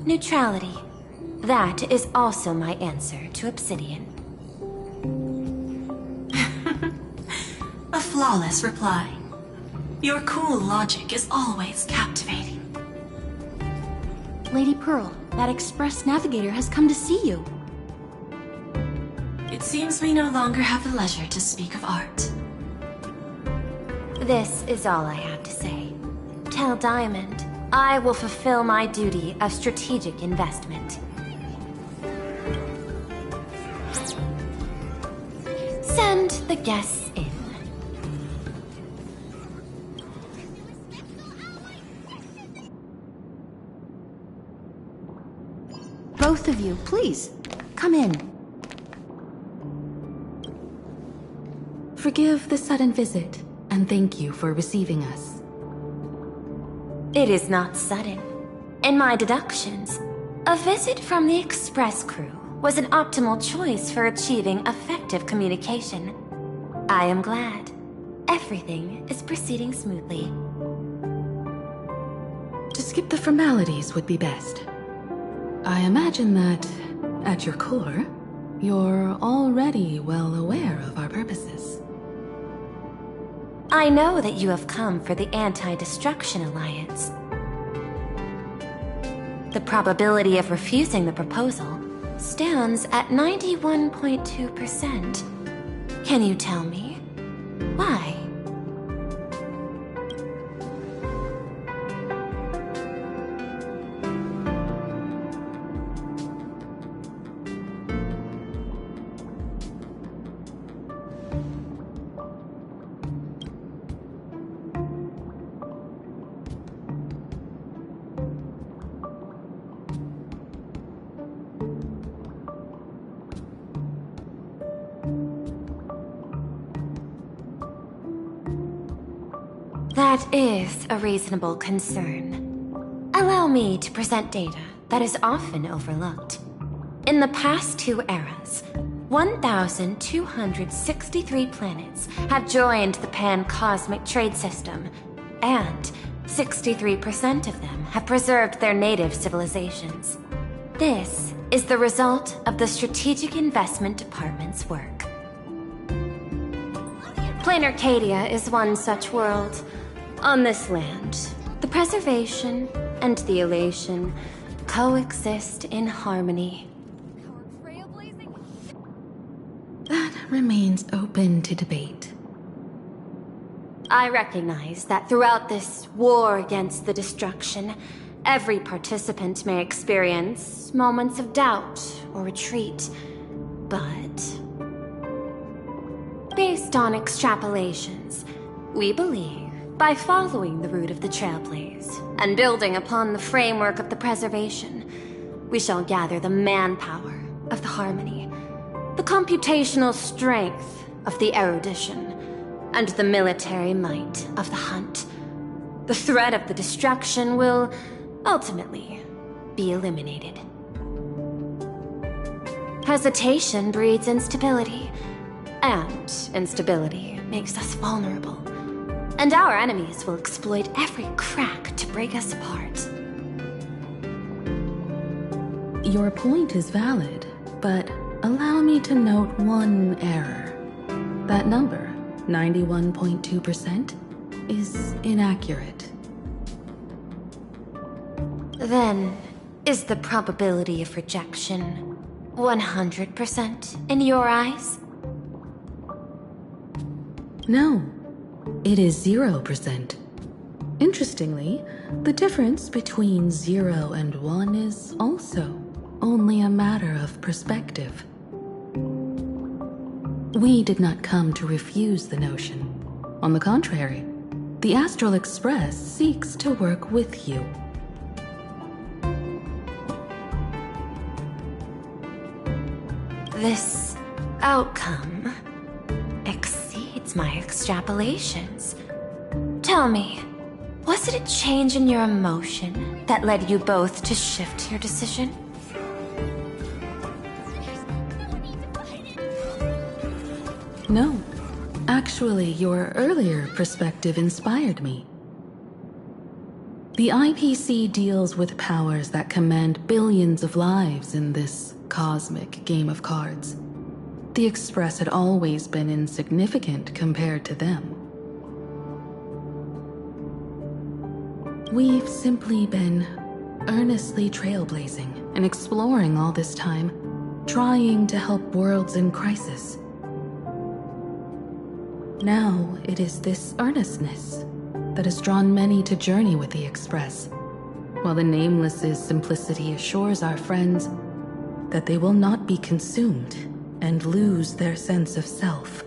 Neutrality. That is also my answer to Obsidian. A flawless reply. Your cool logic is always captivating. Lady Pearl, that Express Navigator has come to see you. It seems we no longer have the leisure to speak of art. This is all I have to say. Tell Diamond, I will fulfill my duty of strategic investment. Send the guests in. Both of you, please, come in. Forgive the sudden visit, and thank you for receiving us. It is not sudden. In my deductions, a visit from the Express crew was an optimal choice for achieving effective communication. I am glad. Everything is proceeding smoothly. To skip the formalities would be best. I imagine that, at your core, you're already well aware of our purposes. I know that you have come for the Anti-Destruction Alliance. The probability of refusing the proposal stands at 91.2%. Can you tell me why? That is a reasonable concern. Allow me to present data that is often overlooked. In the past 2 eras, 1,263 planets have joined the pan-cosmic trade system, and 63% of them have preserved their native civilizations. This is the result of the Strategic Investment Department's work. Plain Arcadia is one such world. On this land, the preservation and the elation coexist in harmony. That remains open to debate. I recognize that throughout this war against the destruction, every participant may experience moments of doubt or retreat, but based on extrapolations, we believe By following the route of the Trailblaze, and building upon the framework of the Preservation, we shall gather the manpower of the Harmony, the computational strength of the Erudition, and the military might of the Hunt. The threat of the destruction will, ultimately, be eliminated. Hesitation breeds instability, and instability makes us vulnerable. And our enemies will exploit every crack to break us apart. Your point is valid, but allow me to note one error. That number, 91.2%, is inaccurate. Then, is the probability of rejection 100% in your eyes? No, it is 0%. Interestingly, the difference between 0 and 1 is also only a matter of perspective. We did not come to refuse the notion. On the contrary, the Astral Express seeks to work with you. This outcome exceeds my extrapolations. Tell me, was it a change in your emotion that led you both to shift your decision? No. Actually, your earlier perspective inspired me. The IPC deals with powers that command billions of lives in this cosmic game of cards. The Express had always been insignificant compared to them. We've simply been earnestly trailblazing and exploring all this time, trying to help worlds in crisis. Now it is this earnestness that has drawn many to journey with the Express, while the Nameless's simplicity assures our friends that they will not be consumed and lose their sense of self.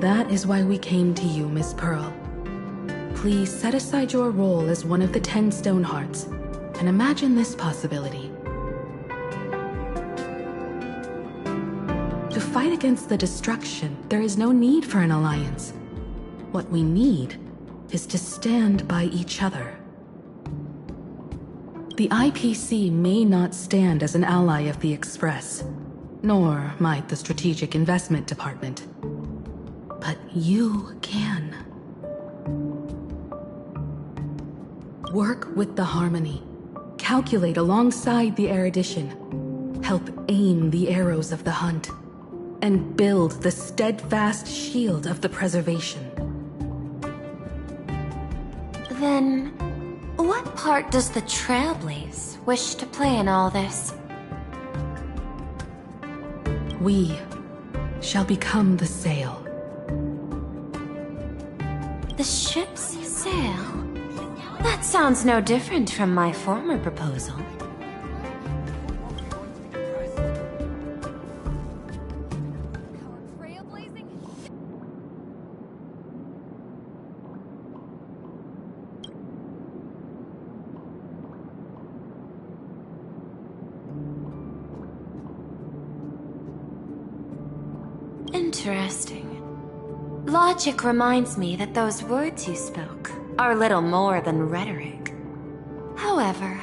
That is why we came to you, Miss Pearl. Please set aside your role as one of the 10 Stonehearts and imagine this possibility. To fight against the destruction, there is no need for an alliance. What we need is to stand by each other. The IPC may not stand as an ally of the Express, nor might the Strategic Investment Department. But you can. Work with the Harmony. Calculate alongside the Erudition. Help aim the arrows of the Hunt. And build the steadfast shield of the Preservation. Then, what part does the Trailblaze wish to play in all this? We shall become the sail. The ship's sail? That sounds no different from my former proposal. Interesting. Logic reminds me that those words you spoke are little more than rhetoric. However,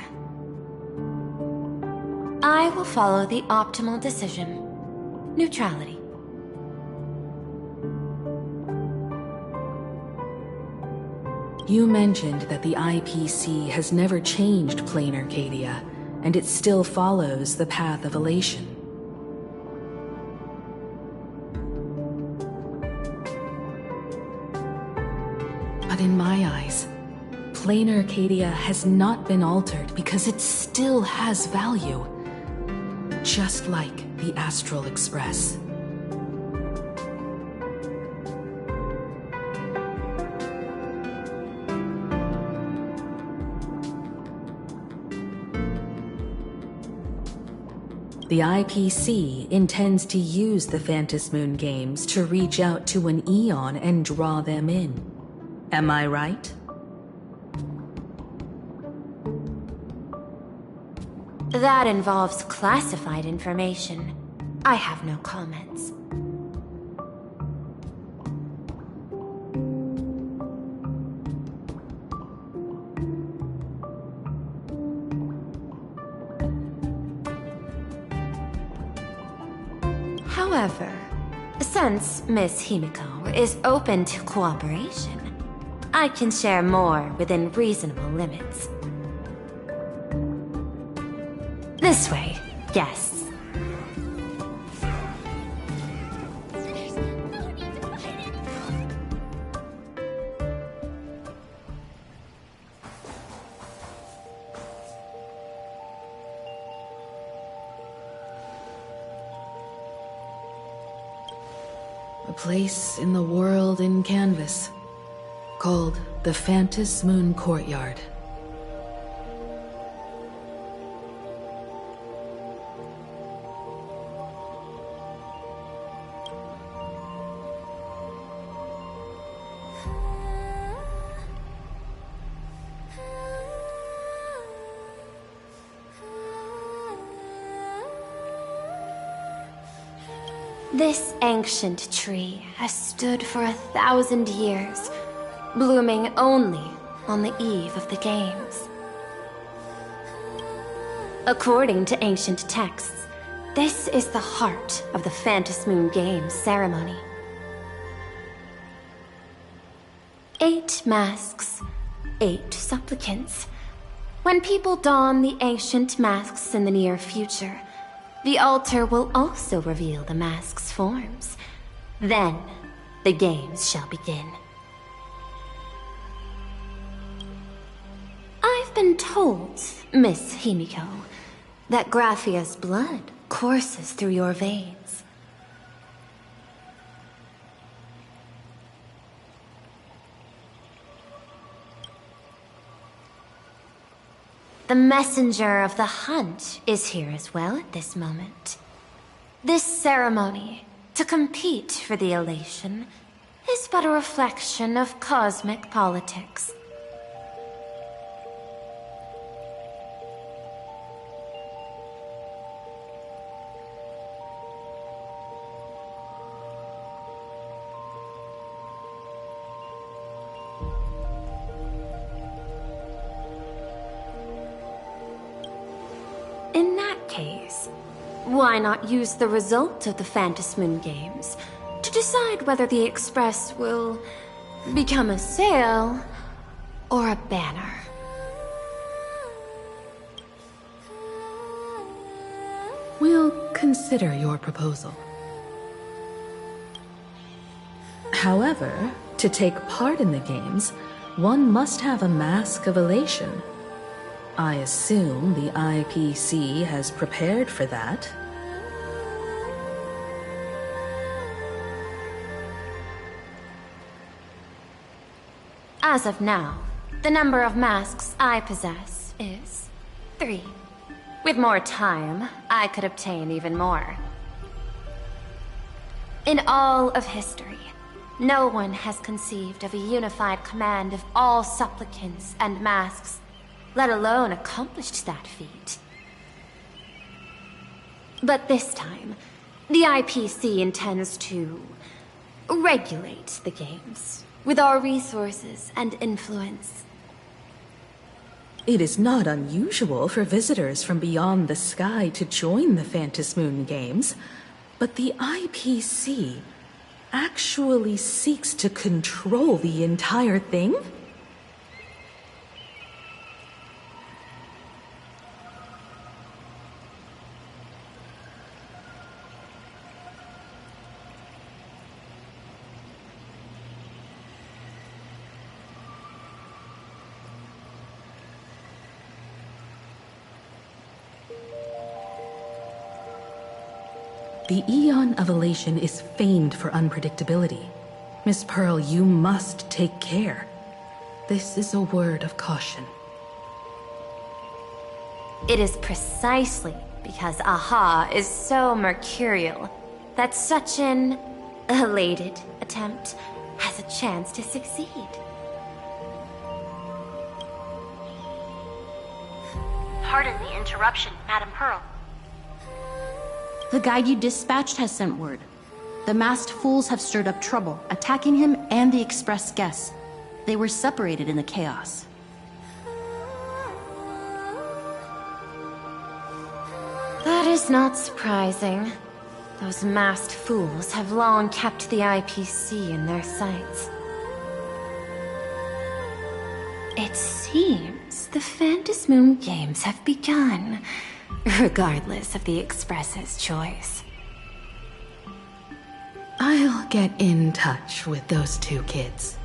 I will follow the optimal decision. Neutrality. You mentioned that the IPC has never changed planar Arcadia, and it still follows the path of elation. But in my eyes, planar Arcadia has not been altered because it still has value. Just like the Astral Express. The IPC intends to use the Phantasmond games to reach out to an Eon and draw them in. Am I right? That involves classified information. I have no comments. However, since Miss Himiko is open to cooperation, I can share more within reasonable limits. This way, guests. A place in the world in canvas, called the Phantasmond Courtyard. This ancient tree has stood for 1,000 years, blooming only on the eve of the games. According to ancient texts, this is the heart of the Phantasmond Games ceremony. 8 masks, 8 supplicants. When people don the ancient masks in the near future, the altar will also reveal the mask's forms. Then, the games shall begin. I've been told, Miss Himiko, that Graphia's blood courses through your veins. The messenger of the hunt is here as well at this moment. This ceremony, to compete for the elation, is but a reflection of cosmic politics. In that case, why not use the result of the Phantasmond games to decide whether the Express will become a sail or a banner? We'll consider your proposal. However, to take part in the games, one must have a mask of elation. I assume the IPC has prepared for that. As of now, the number of masks I possess is 3. With more time, I could obtain even more. In all of history, no one has conceived of a unified command of all supplicants and masks, let alone accomplished that feat. But this time, the IPC intends to regulate the games with our resources and influence. It is not unusual for visitors from beyond the sky to join the Phantasmond games, but the IPC actually seeks to control the entire thing? The Eon of Elation is famed for unpredictability. Miss Pearl, you must take care. This is a word of caution. It is precisely because Aha is so mercurial that such an elated attempt has a chance to succeed. Pardon the interruption, Madam Pearl. The guide you dispatched has sent word. The masked fools have stirred up trouble, attacking him and the express guests. They were separated in the chaos. That is not surprising. Those masked fools have long kept the IPC in their sights. It seems the Phantasmond games have begun, regardless of the Express's choice. I'll get in touch with those two kids.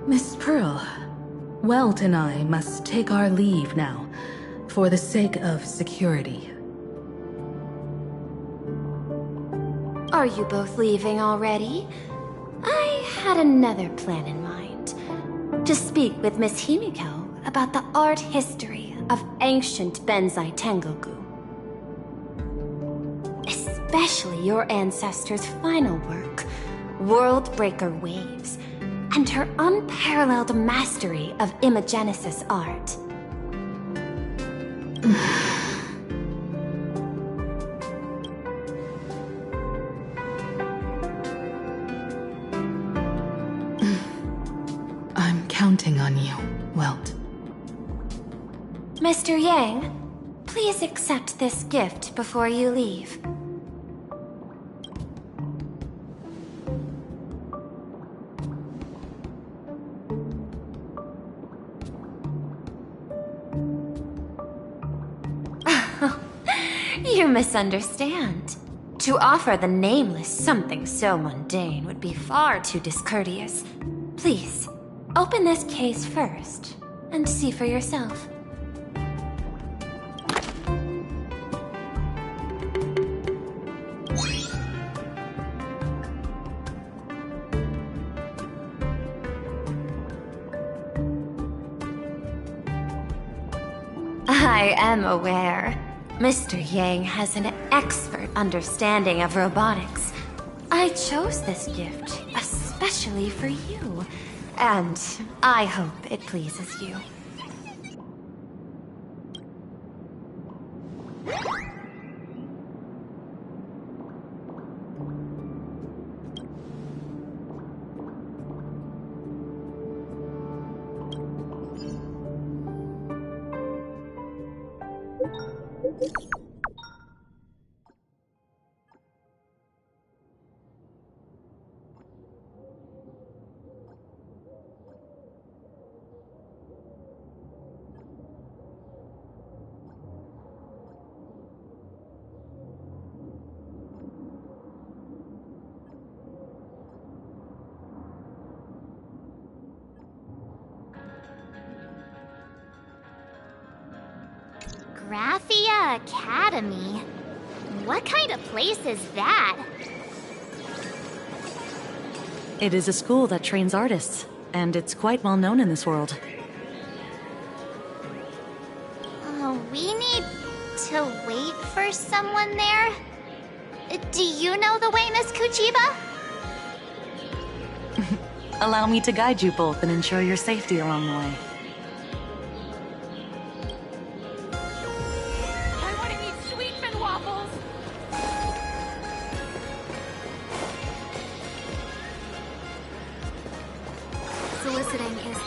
Miss Pearl, Welt and I must take our leave now, for the sake of security. Are you both leaving already? I had another plan in mind. To speak with Miss Himiko about the art history of ancient Benzai Tengoku. Especially your ancestors' final work, Worldbreaker Waves, and her unparalleled mastery of imagenesis art. I'm counting on you, Welt. Mr. Yang, please accept this gift before you leave. You misunderstand. To offer the Nameless something so mundane would be far too discourteous. Please, open this case first, and see for yourself. I am aware. Mr. Yang has an expert understanding of robotics. I chose this gift especially for you, and I hope it pleases you. Graphia Academy? What kind of place is that? It is a school that trains artists, and it's quite well known in this world. We need to wait for someone there? Do you know the way, Miss Kuchiba? Allow me to guide you both and ensure your safety along the way. I want to eat sweet fin waffles! Soliciting is